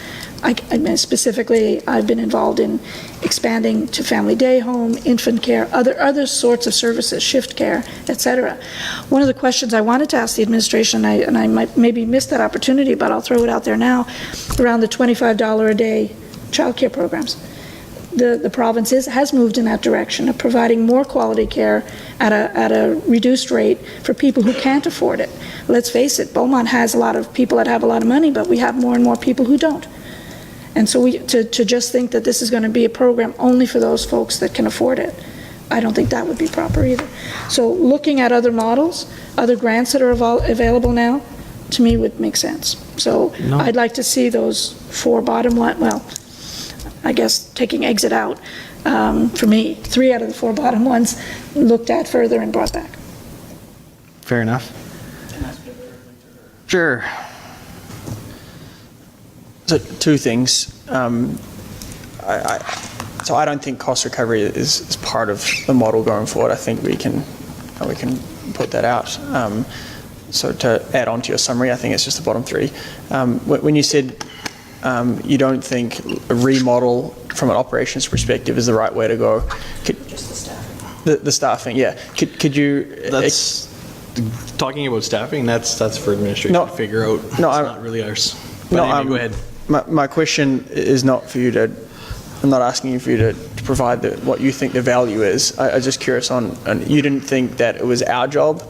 I mean, specifically, I've been involved in expanding to family day home, infant care, other sorts of services, shift care, etc. One of the questions I wanted to ask the administration, and I might maybe miss that opportunity, but I'll throw it out there now, around the $25 a day childcare programs. The province has moved in that direction of providing more quality care at a reduced rate for people who can't afford it. Let's face it, Beaumont has a lot of people that have a lot of money, but we have more and more people who don't. And so to just think that this is going to be a program only for those folks that can afford it, I don't think that would be proper either. So looking at other models, other grants that are available now, to me would make sense. So I'd like to see those four bottom line, well, I guess taking exit out, for me, 3 out of the 4 bottom ones looked at further and brought back. Fair enough. Sure. So 2 things. So I don't think cost recovery is part of the model going forward. I think we can put that out. So to add on to your summary, I think it's just the bottom 3. When you said you don't think a remodel from an operations perspective is the right way to go. Just the staffing. The staffing, yeah. Could you... That's talking about staffing, that's for administration to figure out. It's not really ours. But anyway, go ahead. My question is not for you to... I'm not asking you for you to provide what you think the value is. I'm just curious on you didn't think that it was our job,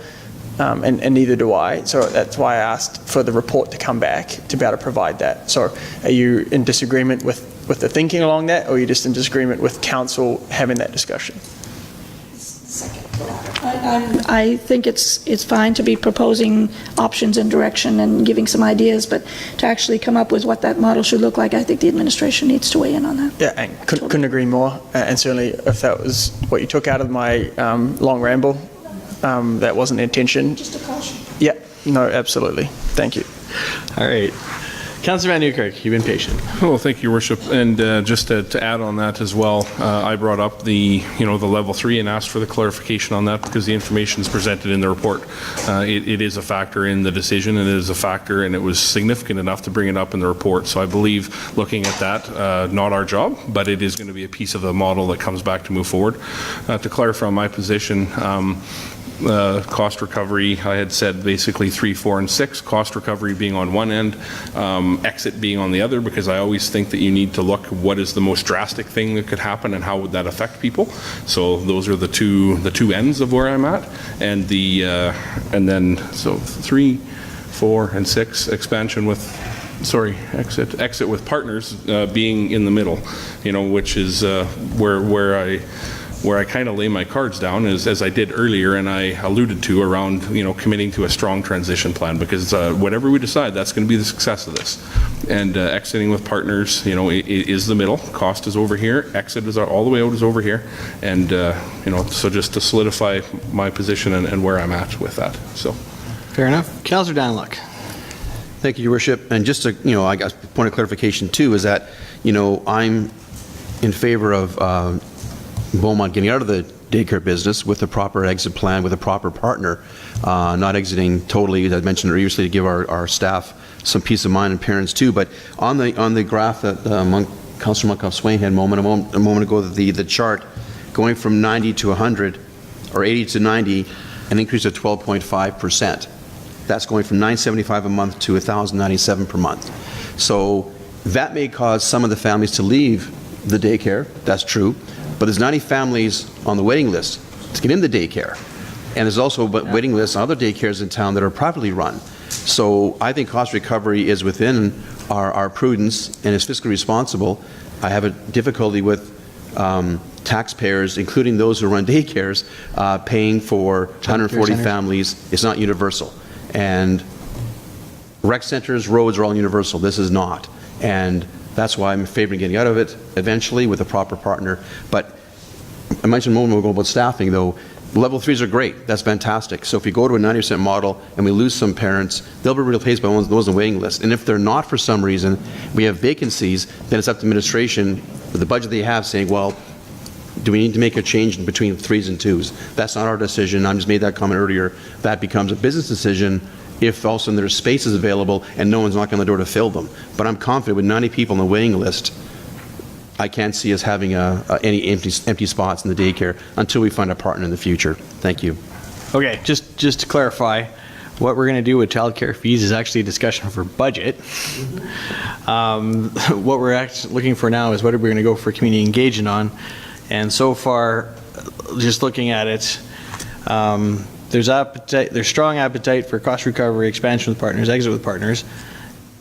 and neither do I. So that's why I asked for the report to come back to be able to provide that. So are you in disagreement with the thinking along that, or are you just in disagreement with council having that discussion? I think it's fine to be proposing options and direction and giving some ideas, but to actually come up with what that model should look like, I think the administration needs to weigh in on that. Yeah, and couldn't agree more. And certainly, if that was what you took out of my long ramble, that wasn't the intention. Just a caution. Yeah, no, absolutely. Thank you. All right. Councillor Van Newkirk, you've been patient. Well, thank you, Your Worship. And just to add on that as well, I brought up the level 3 and asked for the clarification on that because the information is presented in the report. It is a factor in the decision, and it is a factor, and it was significant enough to bring it up in the report. So I believe looking at that, not our job, but it is going to be a piece of the model that comes back to move forward. To clarify my position, cost recovery, I had said basically 3, 4, and 6, cost recovery being on one end, exit being on the other, because I always think that you need to look what is the most drastic thing that could happen and how would that affect people. So those are the two ends of where I'm at, and then 3, 4, and 6 expansion with exit with partners being in the middle, which is where I kind of lay my cards down is, as I did earlier and I alluded to, around committing to a strong transition plan, because whatever we decide, that's going to be the success of this. And exiting with partners, is the middle. Cost is over here. Exit is all the way out is over here. And so just to solidify my position and where I'm at with that. So, fair enough. Councillor Danlock. Thank you, Your Worship. And just to, I guess, point of clarification too is that, I'm in favor of Beaumont getting out of the daycare business with a proper exit plan, with a proper partner, not exiting totally, as I mentioned previously, to give our staff some peace of mind and parents too. But on the graph that Councillor Monkoff-Swain had a moment ago, the chart going from 90 to 100, or 80 to 90, an increase of 12.5%. That's going from $975 a month to $1,097 per month. So that may cause some of the families to leave the daycare. That's true. But there's 90 families on the waiting list to get in the daycare. And there's also waiting lists on other daycares in town that are privately run. So I think cost recovery is within our prudence and is fiscally responsible. I have a difficulty with taxpayers, including those who run daycares, paying for 140 families. It's not universal. And rec centers, roads are all universal. This is not. And that's why I'm favoring getting out of it eventually with a proper partner. But I mentioned a moment ago about staffing, though. Level 3s are great. That's fantastic. So if we go to a 90% model and we lose some parents, they'll be replaced by those on the waiting list. And if they're not for some reason, we have vacancies, then it's up to administration with the budget they have saying, well, do we need to make a change between 3s and 2s? That's not our decision. I just made that comment earlier. That becomes a business decision if all of a sudden there's spaces available and no one's knocking on the door to fill them. But I'm confident with 90 people on the waiting list, I can't see us having any empty spots in the daycare until we find a partner in the future. Thank you. Okay, just to clarify, what we're going to do with childcare fees is actually a discussion for budget. What we're actually looking for now is what are we going to go for community engagement on. And so far, just looking at it, there's strong appetite for cost recovery, expansion with partners, exit with partners.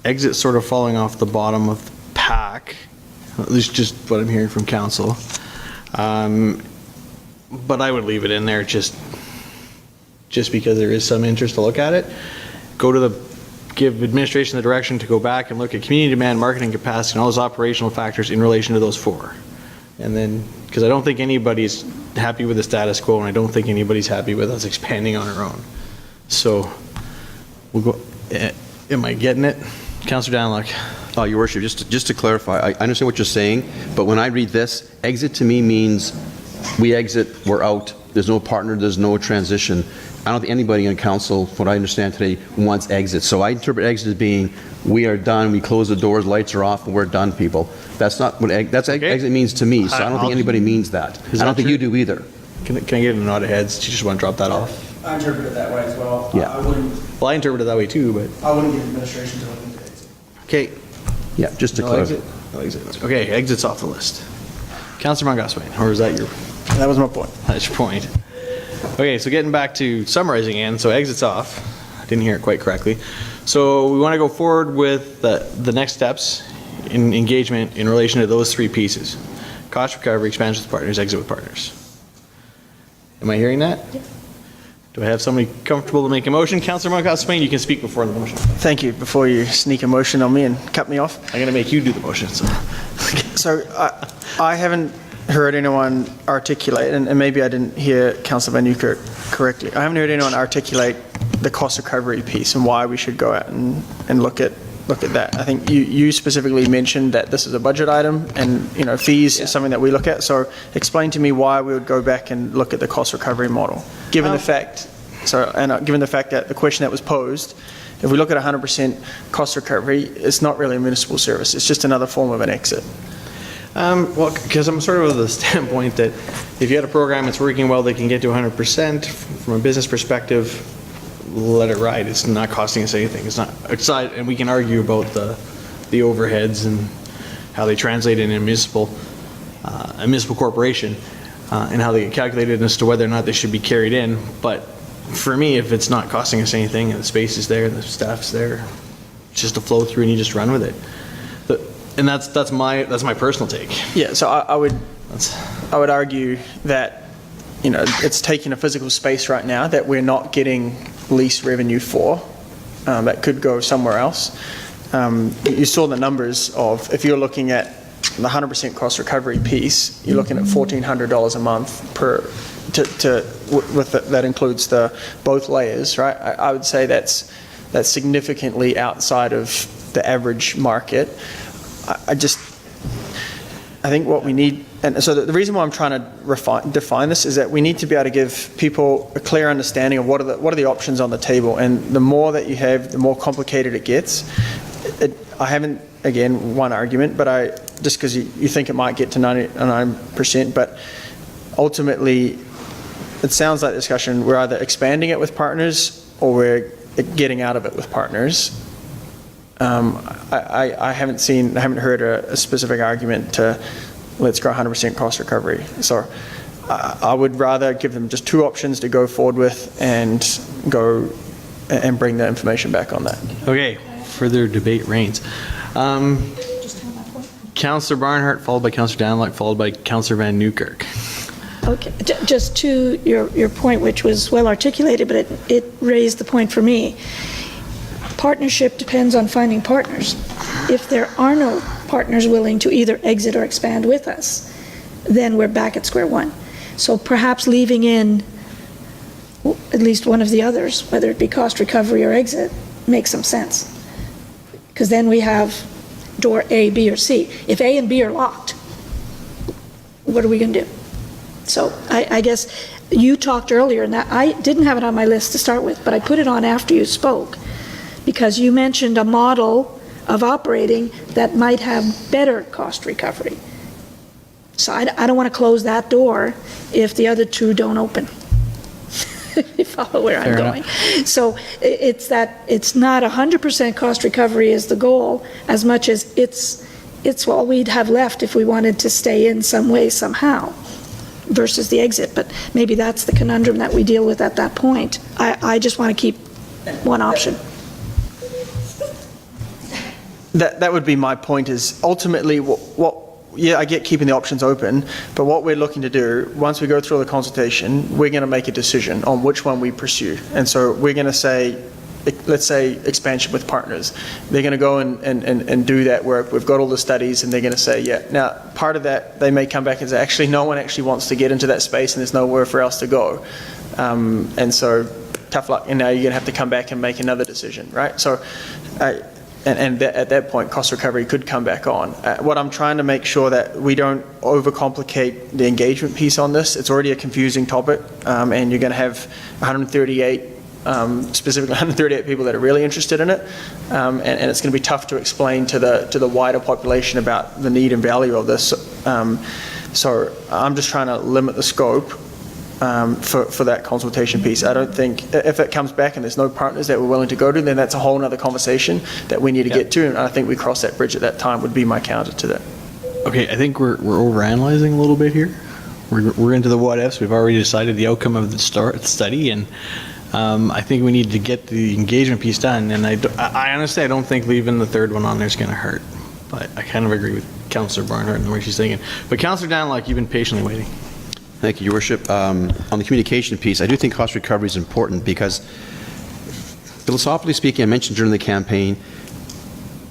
Exit sort of falling off the bottom of the pack, at least just what I'm hearing from council. But I would leave it in there just because there is some interest to look at it. Give administration the direction to go back and look at community demand, marketing capacity, and all those operational factors in relation to those 4. And then, because I don't think anybody's happy with the status quo, and I don't think anybody's happy with us expanding on our own. So, we'll go. Am I getting it? Councillor Danlock. Your Worship, just to clarify, I understand what you're saying, but when I read this, exit to me means we exit, we're out, there's no partner, there's no transition. I don't think anybody in council, from what I understand today, wants exit. So I interpret exit as being, we are done, we close the doors, lights are off, and we're done, people. That's not what exit means to me, so I don't think anybody means that. I don't think you do either. Can I get a nod of heads? Do you just want to drop that off? I interpret it that way as well. Yeah. Well, I interpret it that way too, but... I wouldn't give administration to look into exit. Okay. Yeah, just to clarify. No exit. Okay, exit's off the list. Councillor Monkoff-Swain, or is that your... That was my point. That's your point. Okay, so getting back to summarizing again, so exit's off. I didn't hear it quite correctly. So we want to go forward with the next steps in engagement in relation to those 3 pieces. Cost recovery, expansion with partners, exit with partners. Am I hearing that? Yeah. Do I have somebody comfortable to make a motion? Councillor Moncton, you can speak before the motion. Thank you. Before you sneak a motion on me and cut me off. I'm going to make you do the motion. So I haven't heard anyone articulate, and maybe I didn't hear Councillor Van Nieuwkerk correctly. I haven't heard anyone articulate the cost recovery piece and why we should go out and look at that. I think you specifically mentioned that this is a budget item, and fees is something that we look at. So explain to me why we would go back and look at the cost recovery model, given the fact. Given the fact that the question that was posed, if we look at 100% cost recovery, it's not really a municipal service. It's just another form of an exit. Well, because I'm sort of of the standpoint that if you had a program that's working well, they can get to 100%. From a business perspective, let it ride. It's not costing us anything. It's not outside, and we can argue about the overheads and how they translate in a municipal corporation and how they get calculated as to whether or not they should be carried in. But for me, if it's not costing us anything and the space is there and the staff's there, it's just a flow through and you just run with it. And that's my personal take. Yeah, so I would argue that it's taking a physical space right now that we're not getting lease revenue for. That could go somewhere else. You saw the numbers of, if you're looking at the 100% cost recovery piece, you're looking at $1,400 a month that includes both layers, right? I would say that's significantly outside of the average market. I think what we need, and so the reason why I'm trying to define this is that we need to be able to give people a clear understanding of what are the options on the table, and the more that you have, the more complicated it gets. I haven't, again, one argument, but just because you think it might get to 99%, but ultimately it sounds like discussion, we're either expanding it with partners or we're getting out of it with partners. I haven't heard a specific argument to let's go 100% cost recovery. So I would rather give them just two options to go forward with and go and bring the information back on that. Okay, further debate reigns. Councillor Barnhart, followed by Councillor Danlock, followed by Councillor Van Nieuwkerk. Okay, just to your point, which was well articulated, but it raised the point for me. Partnership depends on finding partners. If there are no partners willing to either exit or expand with us, then we're back at square one. So perhaps leaving in at least one of the others, whether it be cost recovery or exit, makes some sense. Because then we have door A, B, or C. If A and B are locked, what are we going to do? So I guess you talked earlier, and that I didn't have it on my list to start with, but I put it on after you spoke, because you mentioned a model of operating that might have better cost recovery. So I don't want to close that door if the other two don't open. You follow where I'm going. So it's not 100% cost recovery is the goal, as much as it's all we'd have left if we wanted to stay in some way somehow versus the exit. But maybe that's the conundrum that we deal with at that point. I just want to keep one option. That would be my point, is ultimately I get keeping the options open, but what we're looking to do, once we go through the consultation, we're going to make a decision on which one we pursue. And so we're going to say, let's say expansion with partners. They're going to go and do that work. We've got all the studies, and they're going to say, yeah. Now, part of that, they may come back and say, actually, no one actually wants to get into that space, and there's nowhere for else to go. And so, tough luck. And now you're going to have to come back and make another decision, right? So, and at that point, cost recovery could come back on. What I'm trying to make sure that we don't overcomplicate the engagement piece on this. It's already a confusing topic, and you're going to have 138, specifically 138 people that are really interested in it, and it's going to be tough to explain to the wider population about the need and value of this. So I'm just trying to limit the scope for that consultation piece. I don't think, if it comes back and there's no partners that we're willing to go to, then that's a whole other conversation that we need to get to, and I think we cross that bridge at that time, would be my counter to that. Okay, I think we're overanalyzing a little bit here. We're into the what ifs. We've already decided the outcome of the study, and I think we need to get the engagement piece done. And I honestly, I don't think leaving the third one on there is going to hurt. But I kind of agree with Councillor Barnhart and the way she's thinking. But Councillor Danlock, you've been patiently waiting. Thank you, Your Worship. On the communication piece, I do think cost recovery is important because, philosophically speaking, I mentioned during the campaign,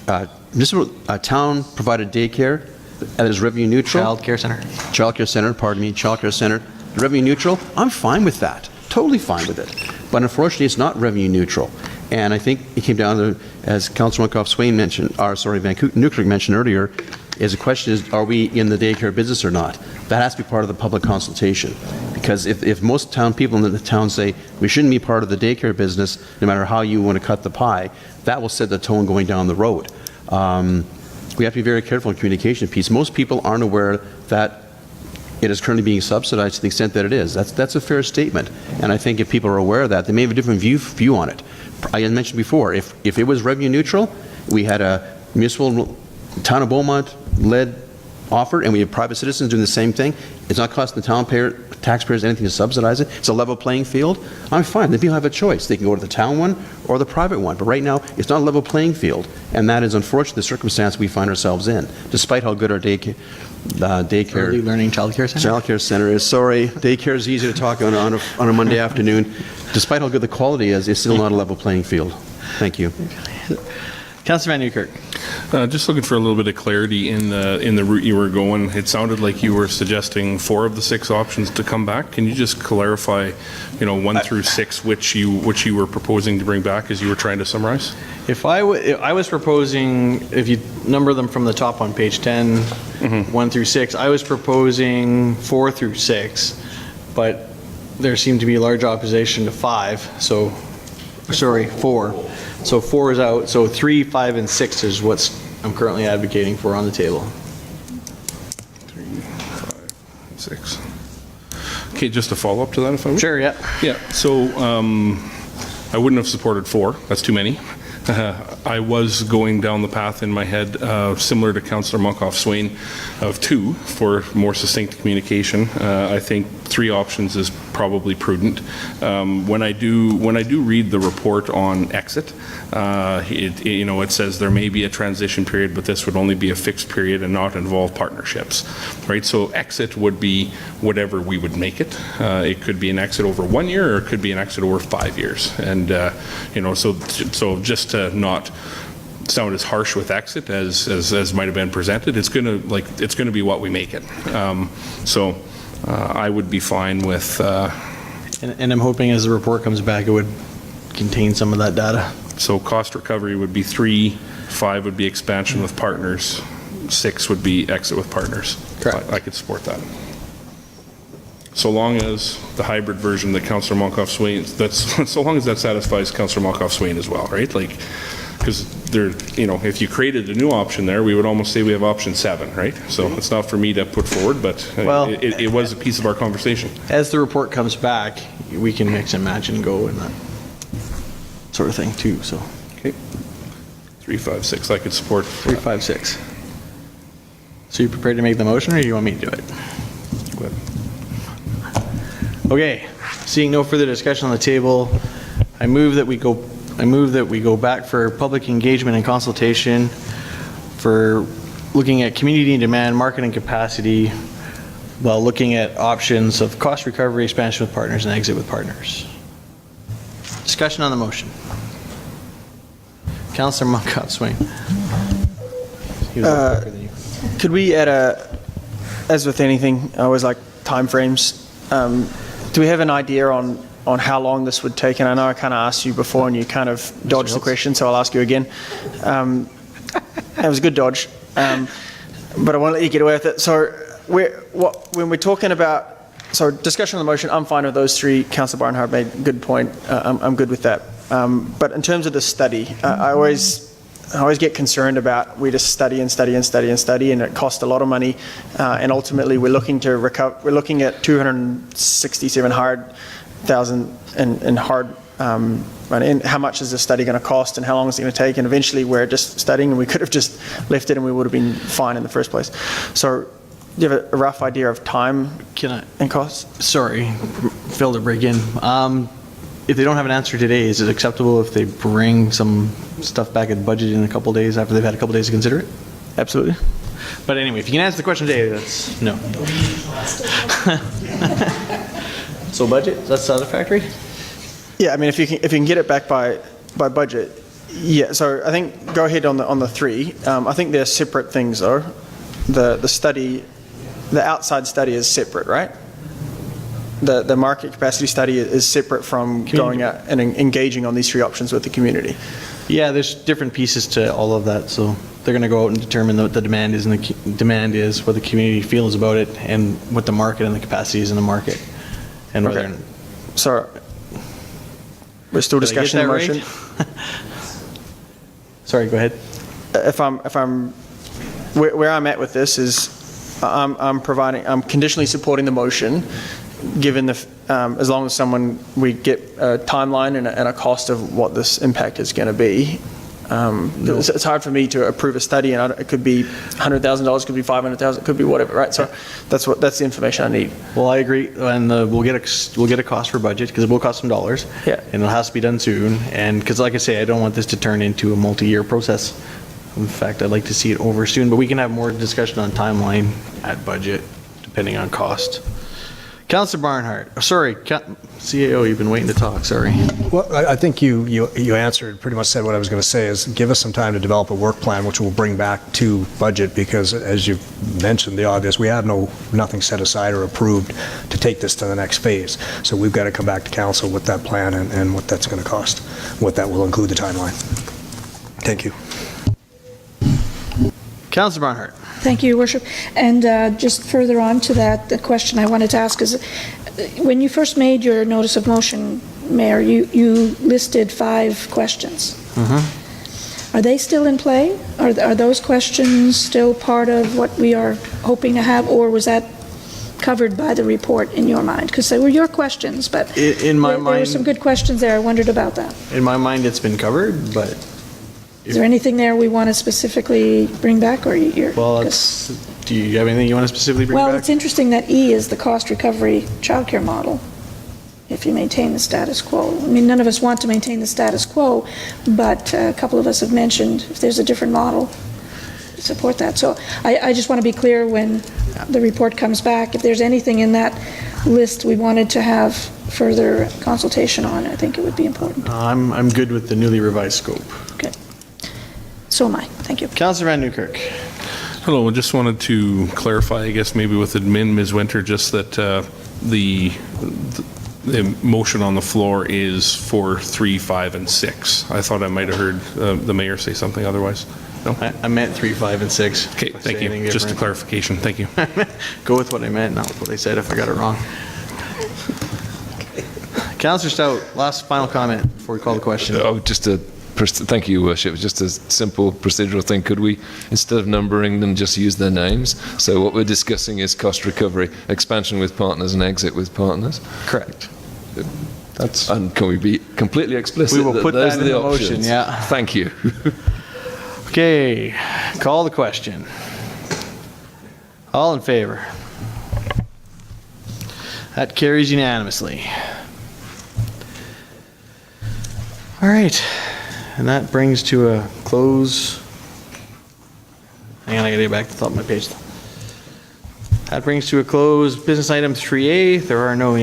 town-provided daycare that is revenue neutral. Childcare center. Childcare center, pardon me, childcare center. Revenue neutral, I'm fine with that. Totally fine with it. But unfortunately, it's not revenue neutral. And I think it came down to, as Councilor Monkoff-Swain mentioned, Van Nuklik mentioned earlier, is the question is, are we in the daycare business or not? That has to be part of the public consultation. Because if most town people in the town say, we shouldn't be part of the daycare business, no matter how you want to cut the pie, that will set the tone going down the road. We have to be very careful in the communication piece. Most people aren't aware that it is currently being subsidized to the extent that it is. That's a fair statement. And I think if people are aware of that, they may have a different view on it. I had mentioned before, if it was revenue neutral, we had a municipal town of Beaumont-led offer, and we have private citizens doing the same thing. It's not costing the taxpayers anything to subsidize it. It's a level playing field. I'm fine. The people have a choice. They can go to the town one or the private one. But right now, it's not a level playing field, and that is unfortunately the circumstance we find ourselves in, despite how good our daycare Early learning childcare center. Childcare center is. Sorry, daycare is easy to talk on a Monday afternoon. Despite how good the quality is, it's still not a level playing field. Thank you. Councilor Van Newkirk. Just looking for a little bit of clarity in the route you were going. It sounded like you were suggesting 4 of the 6 options to come back. Can you just clarify, 1 through 6, which you were proposing to bring back as you were trying to summarize? If I was proposing, if you number them from the top on page 10, 1 through 6, I was proposing 4 through 6, but there seemed to be large opposition to 5, so, sorry, 4. So 4 is out, so 3, 5, and 6 is what I'm currently advocating for on the table. 3, 5, 6. Okay, just a follow-up to that, if I would? Sure, yeah. Yeah, so I wouldn't have supported 4. That's too many. I was going down the path in my head, similar to Councillor Monkoff-Swain, of 2 for more succinct communication. I think 3 options is probably prudent. When I do read the report on exit, it says there may be a transition period, but this would only be a fixed period and not involve partnerships, right? So exit would be whatever we would make it. It could be an exit over 1 year, or it could be an exit over 5 years, and so just to not sound as harsh with exit as might have been presented, it's going to be what we make it. So I would be fine with. And I'm hoping as the report comes back, it would contain some of that data. So cost recovery would be 3, 5 would be expansion with partners, 6 would be exit with partners. Correct. I could support that. So long as the hybrid version that Councillor Monkoff-Swain, so long as that satisfies Councillor Monkoff-Swain as well, right? Because if you created a new option there, we would almost say we have option 7, right? So it's not for me to put forward, but it was a piece of our conversation. As the report comes back, we can mix and match and go and that sort of thing too. So okay, 3, 5, 6. I could support 3, 5, 6. So you prepared to make the motion, or do you want me to do it? Go ahead. Okay, seeing no further discussion on the table, I move that we go back for public engagement and consultation for looking at community demand, marketing capacity, while looking at options of cost recovery, expansion with partners, and exit with partners. Discussion on the motion. Councillor Monkoff-Swain. He was up quicker than you. Could we as with anything, I always like time frames. Do we have an idea on how long this would take? And I know I kind of asked you before and you kind of dodged the question, so I'll ask you again. It was a good dodge, but I won't let you get away with it. So when we're talking about, so discussion on the motion, I'm fine with those 3. Councillor Barnhart made a good point. I'm good with that. But in terms of the study, I always get concerned about we just study and study and study and study, and it costs a lot of money. And ultimately, we're looking to recover. We're looking at 267 hard thousand in hard money. And how much is the study going to cost, and how long is it going to take? And eventually, we're just studying, and we could have just left it, and we would have been fine in the first place. So, do you have a rough idea of time and cost? Sorry, Phil, to break in. If they don't have an answer today, is it acceptable if they bring some stuff back at budget in a couple days after they've had a couple days to consider it? Absolutely. But anyway, if you can answer the question today, that's no. So budget, that's satisfactory? Yeah, I mean, if you can get it back by budget, yeah. So I think go ahead on the 3. I think they're separate things though. The study, the outside study is separate, right? The market capacity study is separate from going out and engaging on these 3 options with the community. Yeah, there's different pieces to all of that, so they're going to go out and determine what the demand is, and the demand is what the community feels about it, and what the market and the capacity is in the market. And whether Okay. So we're still Did I get discussing the that motion. right? Sorry, go ahead. If I'm where I'm at with this is I'm conditionally supporting the motion, given the as long as we get a timeline and a cost of what this impact is going to be. It's hard for me to approve a study, and it could be $100,000, could be $500,000, could be whatever, right? So that's the information I need. Well, I agree, and we'll get a cost for budget, because it will cost some dollars. Yeah. And it has to be done soon, and because like I say, I don't want this to turn into a multi-year process. In fact, I'd like to see it over soon, but we can have more discussion on timeline at budget, depending on cost. Councillor Barnhart, sorry, CAO, you've been waiting to talk, sorry. Well, I think you answered, pretty much said what I was going to say, is give us some time to develop a work plan, which we'll bring back to budget, because as you mentioned, the obvious, we have nothing set aside or approved to take this to the next phase. So we've got to come back to council with that plan and what that's going to cost, what that will include the timeline. Thank you. Councillor Barnhart. Thank you, Your Worship. And just further on to that, the question I wanted to ask is, when you first made your notice of motion, Mayor, you listed 5 questions. Are they still in play? Are those questions still part of what we are hoping to have, or was that covered by the report in your mind? Because they were your questions, but In my there were mind, some good questions there. I wondered about that. in my mind, it's been covered, but Is there anything there we want to specifically bring back, or you're? well, do you have anything you want to specifically bring Well, back? it's interesting that E is the cost recovery childcare model, if you maintain the status quo. I mean, none of us want to maintain the status quo, but a couple of us have mentioned if there's a different model, support that. So I just want to be clear when the report comes back, if there's anything in that list we wanted to have further consultation on, I think it would be important. I'm good with the newly revised scope. Okay. So am I. Thank you. Councillor Van Newkirk. Hello, I just wanted to clarify, I guess maybe with admin, Ms. Winter, just that the motion on the floor is for 3, 5, and 6. I thought I might have heard the mayor say something otherwise. No? I meant 3, 5, and 6. Okay, thank you. Just a clarification. Thank you. Go with what I meant, not with what I said if I got it wrong. Councillor Stout, last final comment before we call the question. Thank you, Worship. Just a simple procedural thing. Could we, instead of numbering them, just use their names? So what we're discussing is cost recovery, expansion with partners and exit with partners. Correct. And can we be completely explicit? We will put those that are in the options? motion, yeah. Thank you. Okay, call the question. All in favor? That carries unanimously. All right, and that brings to a close. Hang on, I gotta get back to the top of my page. That brings to a close business item 3A. There are no